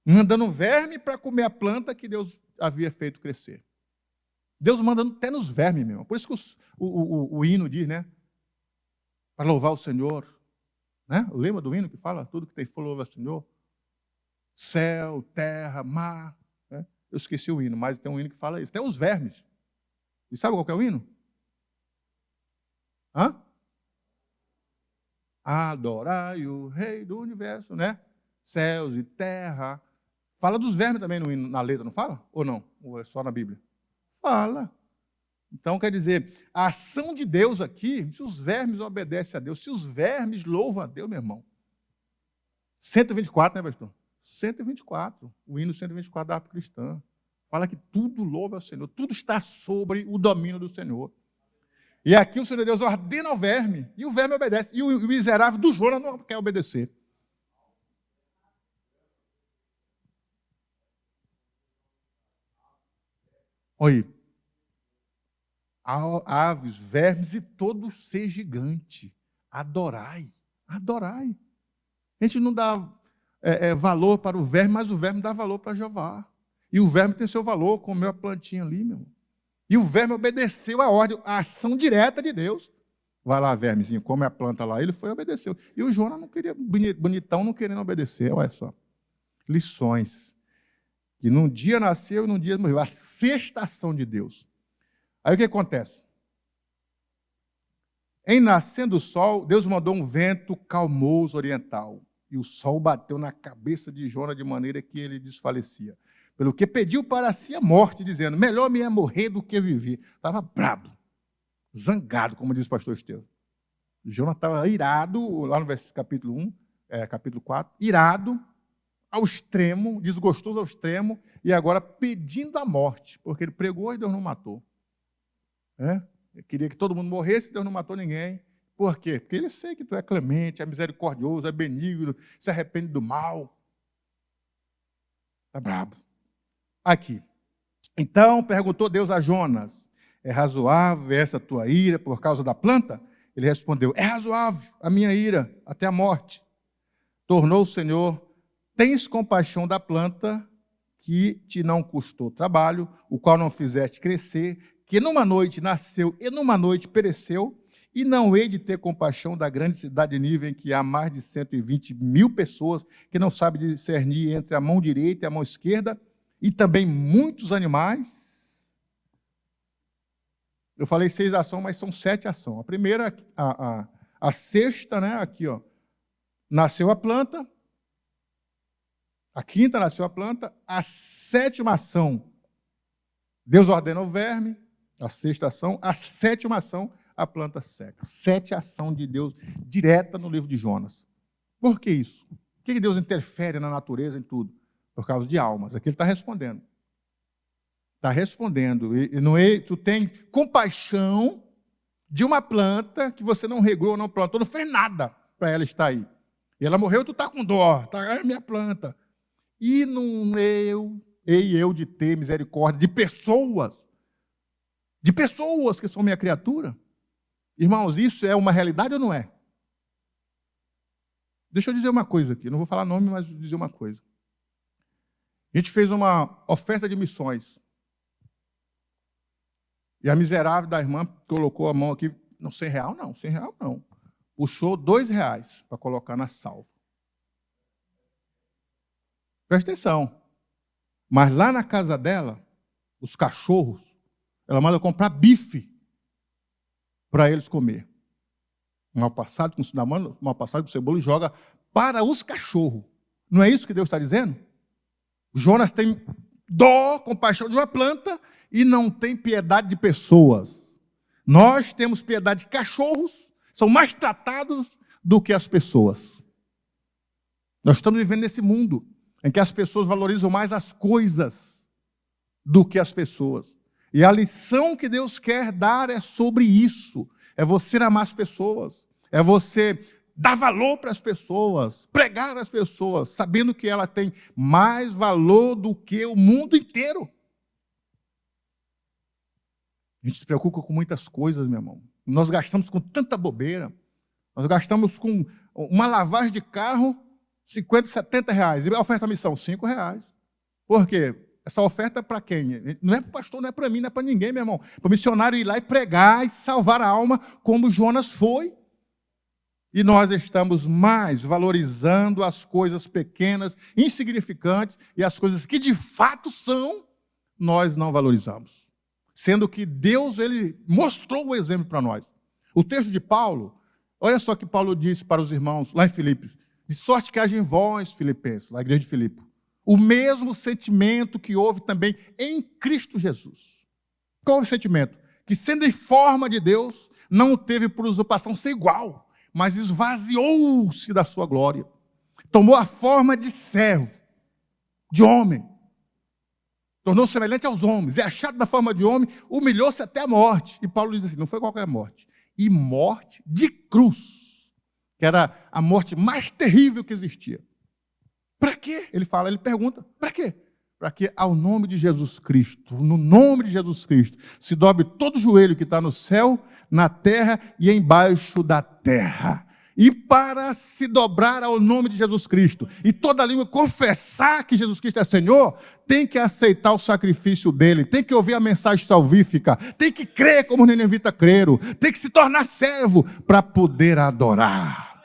Mandando um verme para comer a planta que Deus havia feito crescer. Deus manda até nos vermes, meu irmão. Por isso que o hino diz, para louvar o Senhor. Lembra do hino que fala? Tudo que tem for louva o Senhor. Céu, terra, mar. Eu esqueci o hino, mas tem um hino que fala isso. Até os vermes. E sabe qual que é o hino? Adorai o Rei do Universo, Céus e terra. Fala dos vermes também no hino, na letra, não fala? Ou não? Ou é só na Bíblia? Fala. Então, quer dizer, a ação de Deus aqui, se os vermes obedecem a Deus, se os vermes louvam a Deus, meu irmão. 124, pastor? 124. O hino 124 da harpa cristã. Fala que tudo louva ao Senhor, tudo está sobre o domínio do Senhor. E aqui o Senhor Deus ordena ao verme, e o verme obedece. E o miserável do Jonas não quer obedecer. Olha aí. Aves, vermes e todo ser gigante. Adorai. Adorai. A gente não dá valor para o verme, mas o verme dá valor para Jeová. E o verme tem seu valor, comeu a plantinha ali, meu irmão. E o verme obedeceu a ordem, a ação direta de Deus. Vai lá, vermezinho, come a planta lá. Ele foi e obedeceu. E o Jonas não queria, bonitão, não querendo obedecer. Olha só. Lições. Que num dia nasceu e num dia morreu. A sexta ação de Deus. Aí o que acontece? Em nascendo o sol, Deus mandou um vento calmoso oriental. E o sol bateu na cabeça de Jonas de maneira que ele desfalecia. Pelo que pediu para si a morte, dizendo, melhor me é morrer do que viver. Estava brabo, zangado, como diz o pastor Estevão. Jonas estava irado, lá no capítulo 1, capítulo 4, irado ao extremo, desgostoso ao extremo, e agora pedindo a morte, porque ele pregou e Deus não matou. Ele queria que todo mundo morresse, Deus não matou ninguém. Por quê? Porque ele sei que tu é clemente, é misericordioso, é benigno, se arrepende do mal. Está brabo. Aqui. Então perguntou Deus a Jonas: é razoável essa tua ira por causa da planta? Ele respondeu: é razoável a minha ira até a morte. Tornou o Senhor: tens compaixão da planta que te não custou trabalho, o qual não fizeste crescer, que numa noite nasceu e numa noite pereceu, e não hei de ter compaixão da grande cidade de Nínive, em que há mais de 120.000 pessoas que não sabem discernir entre a mão direita e a mão esquerda, e também muitos animais. Eu falei 6 ações, mas são 7 ações. A primeira, a sexta, né, aqui, ó, nasceu a planta. A quinta nasceu a planta. A 7ª ação, Deus ordena o verme. A 6ª ação. A 7ª ação, a planta seca. 7 ações de Deus direta no livro de Jonas. Por que isso? Por que Deus interfere na natureza, em tudo? Por causa de almas. Aqui ele está respondendo. Está respondendo. Tu tem compaixão de uma planta que você não regou, não plantou, não fez nada para ela estar aí. E ela morreu, tu está com dó. É minha planta. E não hei eu de ter misericórdia de pessoas que são minha criatura. Irmãos, isso é uma realidade ou não é? Deixa eu dizer uma coisa aqui, não vou falar nome, mas vou dizer uma coisa. A gente fez uma oferta de missões. E a miserável da irmã colocou a mão aqui, não, R$100 não, R$100 não. Puxou R$2 para colocar na salva. Presta atenção. Mas lá na casa dela, os cachorros, ela manda comprar bife para eles comer. Mal passado com cebola e joga para os cachorros. Não é isso que Deus está dizendo? Jonas tem dó, compaixão de uma planta e não tem piedade de pessoas. Nós temos piedade de cachorros, são mais tratados do que as pessoas. Nós estamos vivendo nesse mundo em que as pessoas valorizam mais as coisas do que as pessoas. E a lição que Deus quer dar é sobre isso. É você amar as pessoas. É você dar valor para as pessoas. Pregar às pessoas, sabendo que ela tem mais valor do que o mundo inteiro. A gente se preocupa com muitas coisas, meu irmão. Nós gastamos com tanta bobeira. Nós gastamos com uma lavagem de carro, R$50, R$70. E a oferta da missão, R$5. Por quê? Essa oferta é para quem? Não é para o pastor, não é para mim, não é para ninguém, meu irmão. Para o missionário ir lá e pregar e salvar a alma, como Jonas foi. E nós estamos mais valorizando as coisas pequenas, insignificantes, e as coisas que de fato são, nós não valorizamos. Sendo que Deus, ele mostrou o exemplo para nós. O texto de Paulo, olha só o que Paulo disse para os irmãos lá em Filipos. De sorte que haja em vós, filipenses, na igreja de Filipe, o mesmo sentimento que houve também em Cristo Jesus. Qual é o sentimento? Que sendo em forma de Deus, não teve por usurpação ser igual, mas esvaziou-se da sua glória. Tomou a forma de servo, de homem. Tornou-se semelhante aos homens. É achado na forma de homem, humilhou-se até a morte. E Paulo diz assim, não foi qualquer morte. E morte de cruz, que era a morte mais terrível que existia. Para quê? Ele pergunta, para quê? Para que ao nome de Jesus Cristo, no nome de Jesus Cristo, se dobre todo o joelho que está no céu, na terra e embaixo da terra. E para se dobrar ao nome de Jesus Cristo, e toda língua confessar que Jesus Cristo é Senhor, tem que aceitar o sacrifício dele, tem que ouvir a mensagem salvífica, tem que crer como os ninivitas creram, tem que se tornar servo para poder adorar.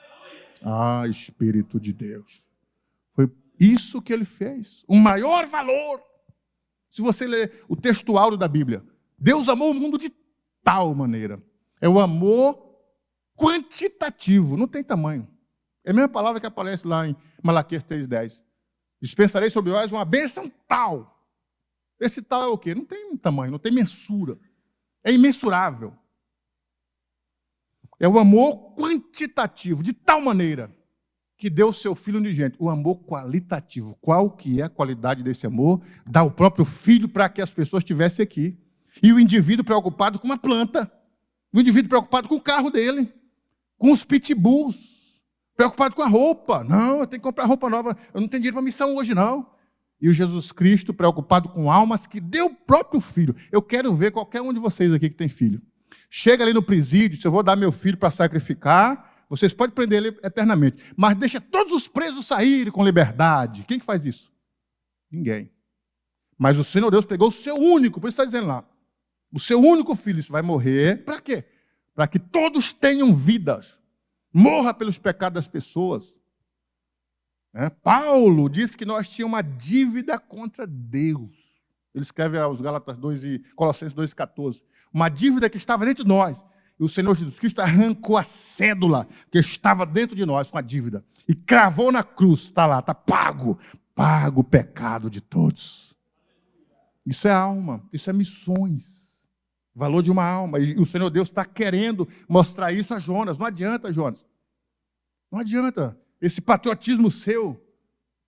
Ah, Espírito de Deus. Foi isso que ele fez. O maior valor. Se você ler o texto áureo da Bíblia, Deus amou o mundo de tal maneira. É o amor quantitativo, não tem tamanho. É a mesma palavra que aparece lá em Malaquias 3,10. Dispensarei sobre vós uma bênção tal. Esse tal é o quê? Não tem tamanho, não tem mensura. É imensurável. É o amor quantitativo, de tal maneira que deu o seu filho unigênito. O amor qualitativo. Qual que é a qualidade desse amor? Dá o próprio filho para que as pessoas estivessem aqui. E o indivíduo preocupado com uma planta. O indivíduo preocupado com o carro dele. Com os pitbulls. Preocupado com a roupa. Não, eu tenho que comprar roupa nova. Eu não tenho dinheiro para missão hoje, não. E o Jesus Cristo preocupado com almas que deu o próprio filho. Eu quero ver qualquer um de vocês aqui que tem filho. Chega ali no presídio, se eu vou dar meu filho para sacrificar, vocês podem prender ele eternamente. Mas deixa todos os presos saírem com liberdade. Quem que faz isso? Ninguém. Mas o Senhor Deus pegou o seu único, por isso está dizendo lá, o seu único filho, isso vai morrer. Para quê? Para que todos tenham vidas. Morra pelos pecados das pessoas. Paulo diz que nós tínhamos uma dívida contra Deus. Ele escreve aos Gálatas 2 e Colossenses 2,14. Uma dívida que estava dentro de nós. E o Senhor Jesus Cristo arrancou a cédula que estava dentro de nós com a dívida. E cravou na cruz. Está lá, está pago. Pago o pecado de todos. Isso é alma. Isso é missões. Valor de uma alma. E o Senhor Deus está querendo mostrar isso a Jonas. Não adianta, Jonas. Não adianta. Esse patriotismo seu,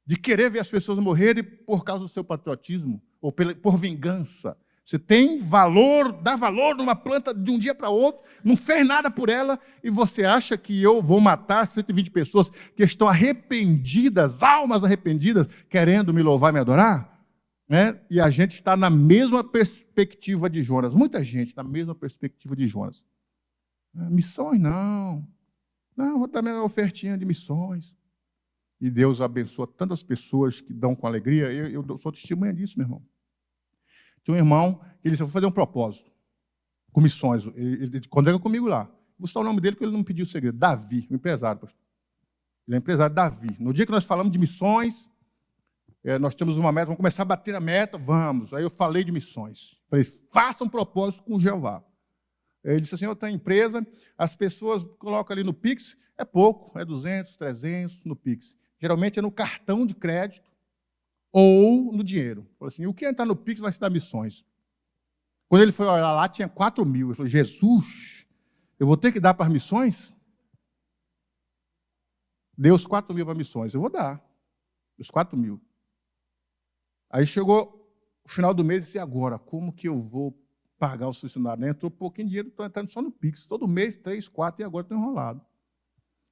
de querer ver as pessoas morrerem por causa do seu patriotismo, ou por vingança. Você tem valor, dá valor numa planta de um dia para outro, não fez nada por ela, e você acha que eu vou matar 120 pessoas que estão arrependidas, almas arrependidas, querendo me louvar e me adorar? E a gente está na mesma perspectiva de Jonas. Muita gente na mesma perspectiva de Jonas. Missões não. Não, vou dar minha ofertinha de missões. E Deus abençoa tantas pessoas que dão com alegria. Eu sou testemunha disso, meu irmão. Tinha um irmão que disse, eu vou fazer um propósito com missões. Ele congrega comigo lá. Vou citar o nome dele, porque ele não pediu o segredo. Davi, o empresário, pastor. Ele é empresário, Davi. No dia que nós falamos de missões, nós temos uma meta, vamos começar a bater a meta, vamos. Aí eu falei de missões. Falei, faça um propósito com Jeová. Ele disse assim, eu tenho empresa, as pessoas colocam ali no Pix, é pouco, é 200, 300 no Pix. Geralmente é no cartão de crédito ou no dinheiro. Falei assim, o que entrar no Pix vai se dar missões. Quando ele foi olhar lá, tinha 4 mil. Ele falou, Jesus, eu vou ter que dar para as missões? Deu os 4 mil para missões. Eu vou dar, os 4 mil. Aí chegou o final do mês e disse, agora, como que eu vou pagar os funcionários? Entrou pouquinho de dinheiro, estou entrando só no Pix. Todo mês, 3, 4, e agora estou enrolado.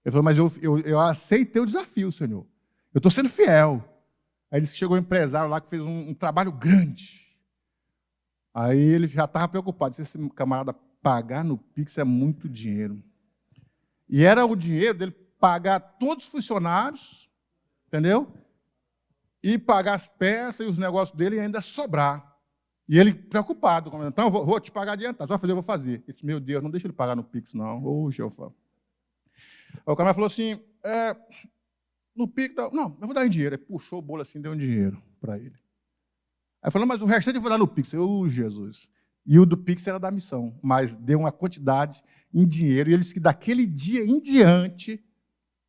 Ele falou, mas eu aceitei o desafio, Senhor. Eu estou sendo fiel. Aí disse que chegou um empresário lá que fez um trabalho grande. Aí ele já estava preocupado. Se esse camarada pagar no Pix é muito dinheiro. E era o dinheiro dele pagar todos os funcionários, entendeu? E pagar as peças e os negócios dele e ainda sobrar. E ele preocupado, então, vou te pagar adiantado, só fazer, eu vou fazer. Ele disse, meu Deus, não deixa ele pagar no Pix, não. Ô, Jeová. Aí o camarada falou assim, no Pix, não, eu vou dar em dinheiro. Ele puxou o bolo assim, deu um dinheiro para ele. Aí falou, mas o restante eu vou dar no Pix. Ô, Jesus. E o do Pix era da missão, mas deu uma quantidade em dinheiro. E ele disse que daquele dia em diante,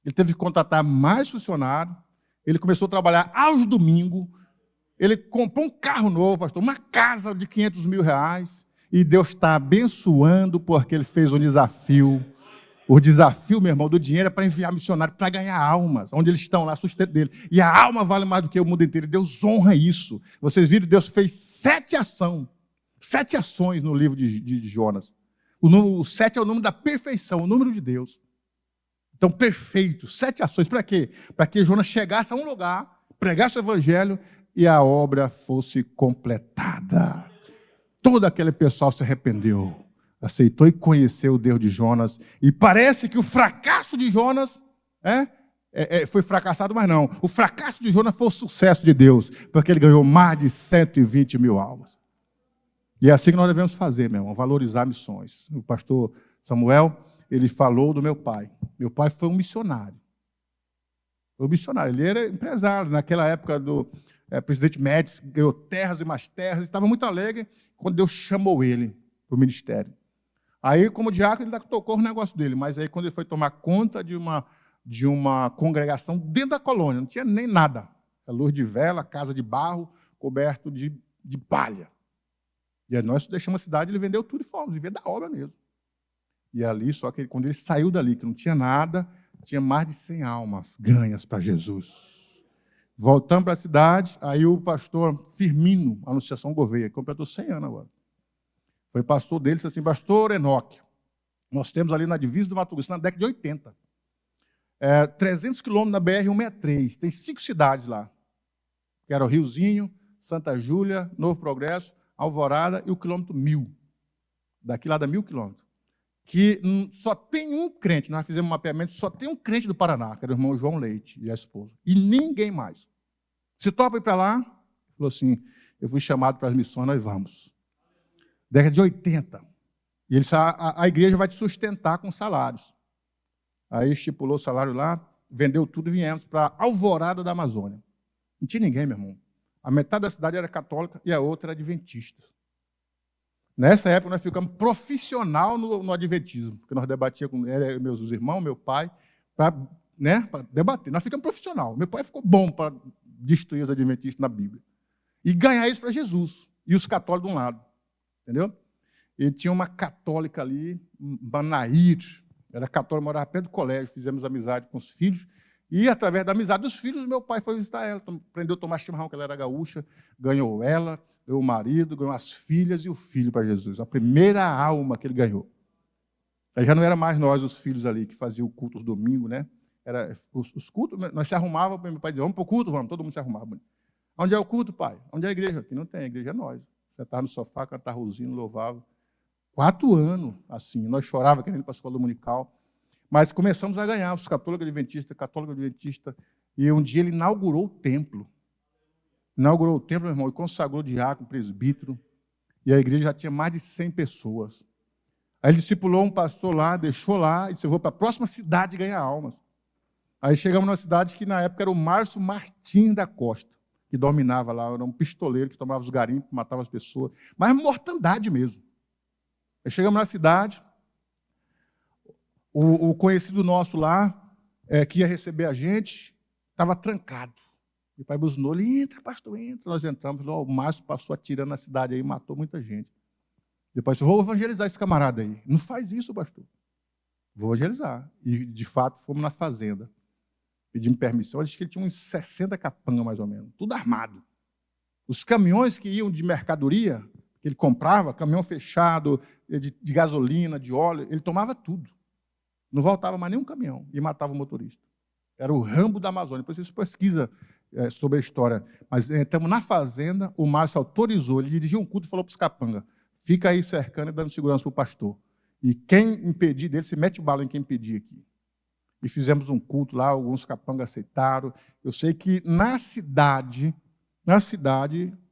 ele teve que contratar mais funcionários. Ele começou a trabalhar aos domingos. Ele comprou um carro novo, pastor, uma casa de 500 mil reais. E Deus está abençoando porque ele fez um desafio. O desafio, meu irmão, do dinheiro é para enviar missionário, para ganhar almas, onde eles estão lá, sustento dele. E a alma vale mais do que o mundo inteiro. E Deus honra isso. Vocês viram, Deus fez 7 ações no livro de Jonas. O 7 é o número da perfeição, o número de Deus. Então, perfeito, 7 ações. Para quê? Para que Jonas chegasse a um lugar, pregasse o evangelho e a obra fosse completada. Todo aquele pessoal se arrependeu, aceitou e conheceu o Deus de Jonas. E parece que o fracasso de Jonas foi fracassado, mas não. O fracasso de Jonas foi o sucesso de Deus, porque ele ganhou mais de 120 mil almas. E é assim que nós devemos fazer, meu irmão, valorizar missões. O pastor Samuel, ele falou do meu pai. Meu pai foi um missionário. Foi um missionário, ele era empresário. Naquela época do presidente Médici, ganhou terras e mais terras, estava muito alegre quando Deus chamou ele para o ministério. Aí, como diácono, ele ainda tocou o negócio dele, mas aí quando ele foi tomar conta de uma congregação dentro da colônia, não tinha nem nada. A luz de vela, casa de barro, coberto de palha. E aí nós deixamos a cidade, ele vendeu tudo e fomos, viver da obra mesmo. E ali, só que quando ele saiu dali, que não tinha nada, tinha mais de 100 almas ganhas para Jesus. Voltamos para a cidade, aí o pastor Firmino, Anunciação Gouveia, completou 100 anos agora. Foi pastor dele, disse assim, pastor Enoque, nós temos ali na divisa do Mato Grosso, na década de 80, 300 quilômetros na BR-163, tem 5 cidades lá, que era o Riozinho, Santa Júlia, Novo Progresso, Alvorada e o quilômetro 1000, daqui lá dá 1000 quilômetros, que só tem um crente, nós fizemos um mapeamento, só tem um crente do Paraná, que era o irmão João Leite e a esposa, e ninguém mais. Você topa ir para lá? Ele falou assim, eu fui chamado para as missões, nós vamos. Década de 80. E ele disse, a igreja vai te sustentar com salários. Aí estipulou o salário lá, vendeu tudo e viemos para Alvorada da Amazônia. Não tinha ninguém, meu irmão. A metade da cidade era católica e a outra era adventista. Nessa época, nós ficamos profissional no adventismo, porque nós debatíamos com meus irmãos, meu pai, para debater. Nós ficamos profissional. Meu pai ficou bom para destruir os adventistas na Bíblia. E ganhar eles para Jesus. E os católicos de um lado. Entendeu? E tinha uma católica ali, Banair, era católica, morava perto do colégio, fizemos amizade com os filhos. E, através da amizade dos filhos, meu pai foi visitar ela. Aprendeu a tomar chimarrão, que ela era gaúcha, ganhou ela, ganhou o marido, ganhou as filhas e o filho para Jesus. A primeira alma que ele ganhou. Aí já não era mais nós, os filhos ali, que faziam o culto aos domingos, né? Era, os cultos, nós se arrumávamos, meu pai dizia, vamos para o culto, vamos, todo mundo se arrumava. Onde é o culto, pai? Onde é a igreja? Aqui não tem, a igreja é nós. Você estava no sofá, cantava rosinho, louvava. 4 anos, assim, nós chorávamos querendo ir para a escola dominical. Mas começamos a ganhar, os católicos adventistas, e um dia ele inaugurou o templo. Inaugurou o templo, meu irmão, e consagrou diácono, presbítero, e a igreja já tinha mais de 100 pessoas. Aí ele discipulou um pastor lá, deixou lá, e disse, eu vou para a próxima cidade ganhar almas. Aí chegamos numa cidade que na época era o Márcio Martins da Costa, que dominava lá, era um pistoleiro que tomava os garimpos, matava as pessoas, mas mortandade mesmo. Aí chegamos na cidade, o conhecido nosso lá, que ia receber a gente, estava trancado. E o pai buzinou, ele entra, pastor, entra. Nós entramos, o Márcio passou atirando na cidade aí, matou muita gente. Depois, vou evangelizar esse camarada aí. Não faz isso, pastor. Vou evangelizar. E, de fato, fomos na fazenda. Pedimos permissão, ele disse que ele tinha uns 60 capangas, mais ou menos, tudo armado. Os caminhões que iam de mercadoria, que ele comprava, caminhão fechado, de gasolina, de óleo, ele tomava tudo. Não voltava mais nenhum caminhão e matava o motorista. Era o Rambo da Amazônia. Depois vocês pesquisam sobre a história. Mas estamos na fazenda, o Márcio autorizou, ele dirigiu um culto e falou para os capangas, fica aí cercando e dando segurança para o pastor. E quem impedir dele, se mete bala em quem impedir aqui. E fizemos um culto lá, alguns capangas aceitaram. Eu sei que na cidade,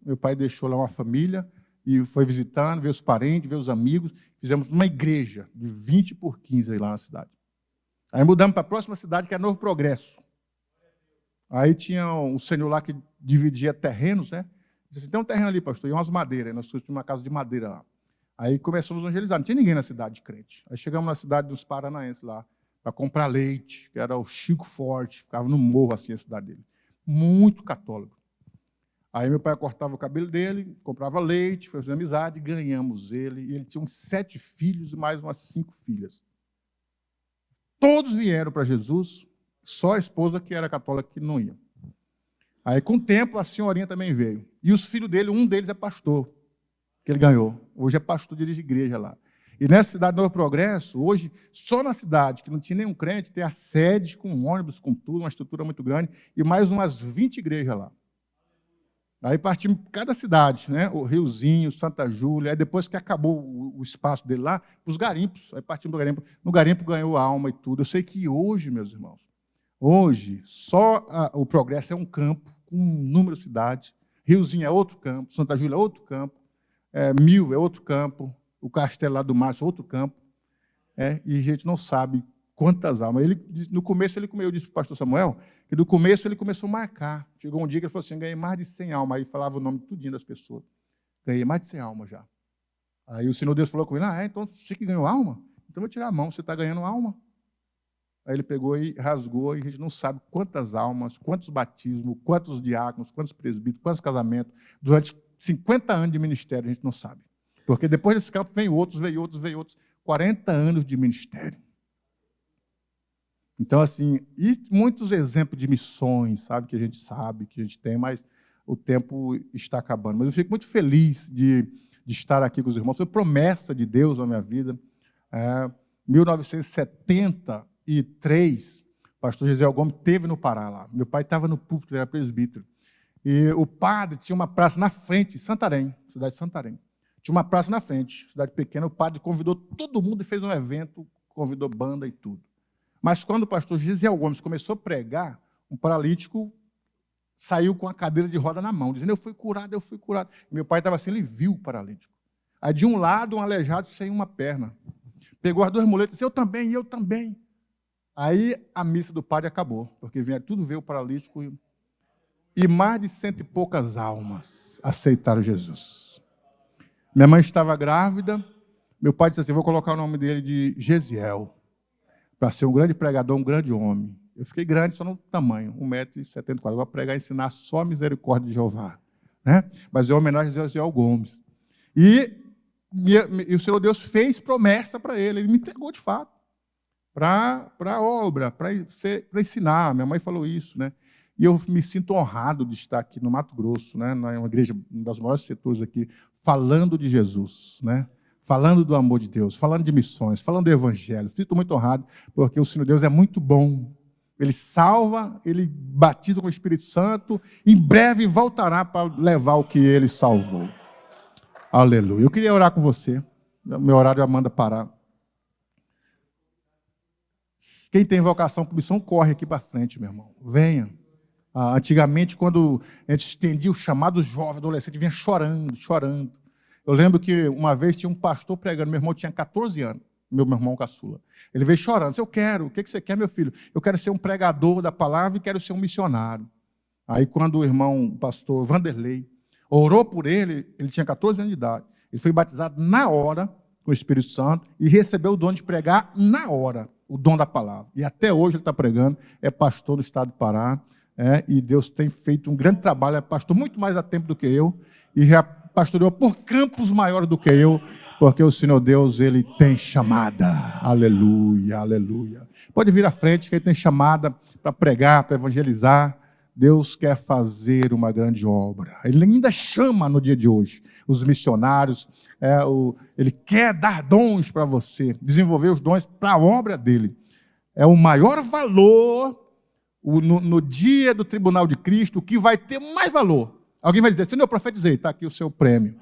meu pai deixou lá uma família e foi visitando, ver os parentes, ver os amigos. Fizemos uma igreja de 20 por 15 aí lá na cidade. Aí mudamos para a próxima cidade, que é Novo Progresso. Aí tinha um senhor lá que dividia terrenos, né? Disse assim, tem um terreno ali, pastor, e umas madeiras. Nós tínhamos uma casa de madeira lá. Aí começamos a evangelizar. Não tinha ninguém na cidade de crente. Aí chegamos na cidade dos paranaenses lá, para comprar leite, que era o Chico Forte, ficava no morro assim a cidade dele. Muito católico. Aí meu pai cortava o cabelo dele, comprava leite, fazia amizade, ganhamos ele. E ele tinha uns 7 filhos e mais umas 5 filhas. Todos vieram para Jesus, só a esposa que era católica que não ia. Aí, com o tempo, a senhorinha também veio. E os filhos dele, um deles é pastor, que ele ganhou. Hoje é pastor, dirige igreja lá. E nessa cidade de Novo Progresso, hoje, só na cidade, que não tinha nenhum crente, tem a sede com ônibus, com tudo, uma estrutura muito grande, e mais umas 20 igrejas lá. Aí partimos cada cidade, né? O Riozinho, Santa Júlia, aí depois que acabou o espaço dele lá, os garimpos, aí partimos do garimpo. No garimpo ganhou alma e tudo. Eu sei que hoje, meus irmãos, hoje, só o Progresso é um campo, com um número de cidades, Riozinho é outro campo, Santa Júlia é outro campo, 1000 é outro campo, o Castelo lá do Márcio é outro campo, e a gente não sabe quantas almas. No começo, eu disse para o pastor Samuel, que no começo ele começou a marcar. Chegou um dia que ele falou assim, ganhei mais de 100 almas. Aí falava o nome tudinho das pessoas. Ganhei mais de 100 almas já. Aí o Senhor Deus falou com ele, então você que ganhou alma? Então eu vou tirar a mão, você está ganhando alma. Aí ele pegou e rasgou, e a gente não sabe quantas almas, quantos batismos, quantos diáconos, quantos presbíteros, quantos casamentos. Durante 50 anos de ministério, a gente não sabe. Porque depois desse campo vem outros, 40 anos de ministério. Então, assim, e muitos exemplos de missões, sabe, que a gente tem, mas o tempo está acabando. Mas eu fico muito feliz de estar aqui com os irmãos. Foi promessa de Deus na minha vida. 1973, o pastor Gisel Gomes esteve no Pará lá. Meu pai estava no púlpito, ele era presbítero. E o padre tinha uma praça na frente, em Santarém, cidade de Santarém. Tinha uma praça na frente, cidade pequena. O padre convidou todo mundo e fez um evento, convidou banda e tudo. Mas quando o pastor Gisel Gomes começou a pregar, um paralítico saiu com a cadeira de roda na mão, dizendo, eu fui curado. Meu pai estava assim, ele viu o paralítico. Aí, de um lado, um aleijado sem uma perna. Pegou as 2 muletas e disse, eu também. Aí, a missa do padre acabou, porque vinha tudo ver o paralítico e mais de 100 e poucas almas aceitaram Jesus. Minha mãe estava grávida, meu pai disse assim, vou colocar o nome dele de Gesiel, para ser um grande pregador, um grande homem. Eu fiquei grande só no tamanho, 1,74 m. Vou pregar e ensinar só a misericórdia de Jeová. Né? Mas é uma homenagem a Gesiel Gomes. E o Senhor Deus fez promessa para ele. Ele me entregou de fato. Para a obra, para ensinar. Minha mãe falou isso. Né? E eu me sinto honrado de estar aqui no Mato Grosso, né? Uma igreja, um dos maiores setores aqui, falando de Jesus, né? Falando do amor de Deus, falando de missões, falando do Evangelho. Sinto muito honrado, porque o Senhor Deus é muito bom. Ele salva, Ele batiza com o Espírito Santo, em breve voltará para levar o que Ele salvou. Aleluia. Eu queria orar com você. Meu horário manda parar. Quem tem vocação para missão, corre aqui para frente, meu irmão. Venha. Antigamente, quando a gente estendia o chamado jovem, adolescente, vinha chorando. Eu lembro que uma vez tinha um pastor pregando, meu irmão tinha 14 anos, meu irmão caçula. Ele veio chorando, disse, eu quero, o que você quer, meu filho? Eu quero ser um pregador da palavra e quero ser um missionário. Aí quando o pastor Vanderlei orou por ele, ele tinha 14 anos de idade, ele foi batizado na hora com o Espírito Santo e recebeu o dom de pregar na hora, o dom da palavra. E até hoje ele está pregando, é pastor do estado do Pará, e Deus tem feito um grande trabalho, é pastor muito mais a tempo do que eu, e já pastoreou por campos maiores do que eu, porque o Senhor Deus, Ele tem chamada. Aleluia, aleluia. Pode vir à frente, que Ele tem chamada para pregar, para evangelizar. Deus quer fazer uma grande obra. Ele ainda chama no dia de hoje os missionários. Ele quer dar dons para você, desenvolver os dons para a obra dele. É o maior valor no dia do tribunal de Cristo, o que vai ter mais valor. Alguém vai dizer, Senhor, eu profetizei, está aqui o seu prêmio.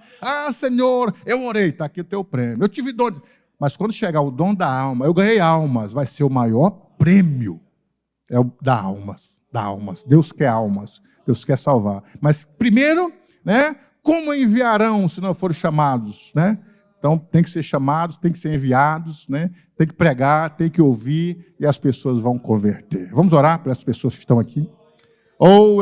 Senhor, eu orei, está aqui o teu prêmio. Eu tive dom. Mas quando chegar o dom da alma, eu ganhei almas, vai ser o maior prêmio. É o da almas. Deus quer almas, Deus quer salvar. Mas primeiro, né, como enviarão se não forem chamados? Né? Então tem que ser chamados, tem que ser enviados, né? Tem que pregar, tem que ouvir e as pessoas vão converter. Vamos orar para as pessoas que estão aqui?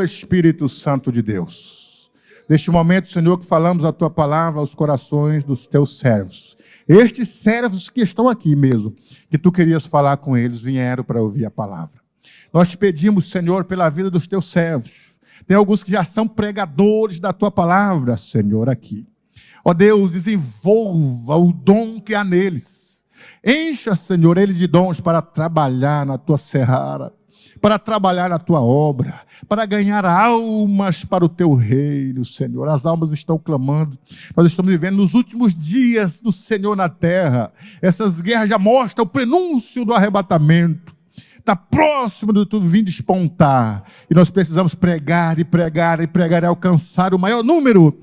Espírito Santo de Deus. Neste momento, Senhor, que falamos a Tua palavra aos corações dos Teus servos. Estes servos que estão aqui mesmo, que Tu querias falar com eles, vieram para ouvir a palavra. Nós te pedimos, Senhor, pela vida dos Teus servos. Tem alguns que já são pregadores da Tua palavra, Senhor, aqui. Deus, desenvolva o dom que há neles. Encha, Senhor, ele de dons para trabalhar na Tua seara, para trabalhar na Tua obra, para ganhar almas para o Teu reino, Senhor. As almas estão clamando. Nós estamos vivendo nos últimos dias do Senhor na terra. Essas guerras já mostram o prenúncio do arrebatamento. Está próximo de tudo vir despontar. E nós precisamos pregar e alcançar o maior número.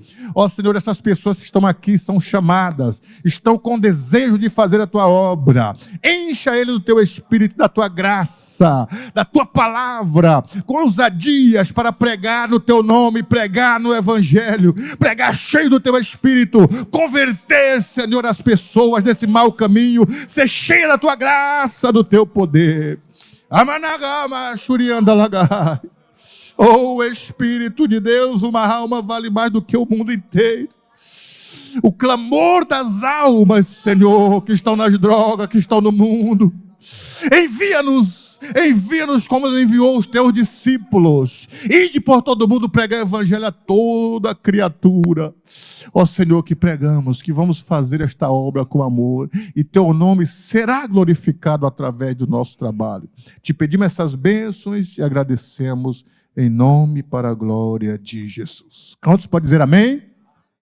Senhor, essas pessoas que estão aqui são chamadas, estão com desejo de fazer a Tua obra. Encha ele do Teu Espírito, da Tua graça, da Tua palavra, com ousadias para pregar no Teu nome, pregar no Evangelho, pregar cheio do Teu Espírito, converter, Senhor, as pessoas desse mau caminho, ser cheia da Tua graça, do Teu poder. Espírito de Deus, uma alma vale mais do que o mundo inteiro. O clamor das almas, Senhor, que estão nas drogas, que estão no mundo. Envia-nos Envia-nos como enviou os teus discípulos. Ide por todo mundo pregar o evangelho a toda criatura. Ó Senhor, que pregamos, que vamos fazer esta obra com amor. E teu nome será glorificado através do nosso trabalho. Te pedimos essas bênçãos e agradecemos em nome para a glória de Jesus. Quantos podem dizer amém?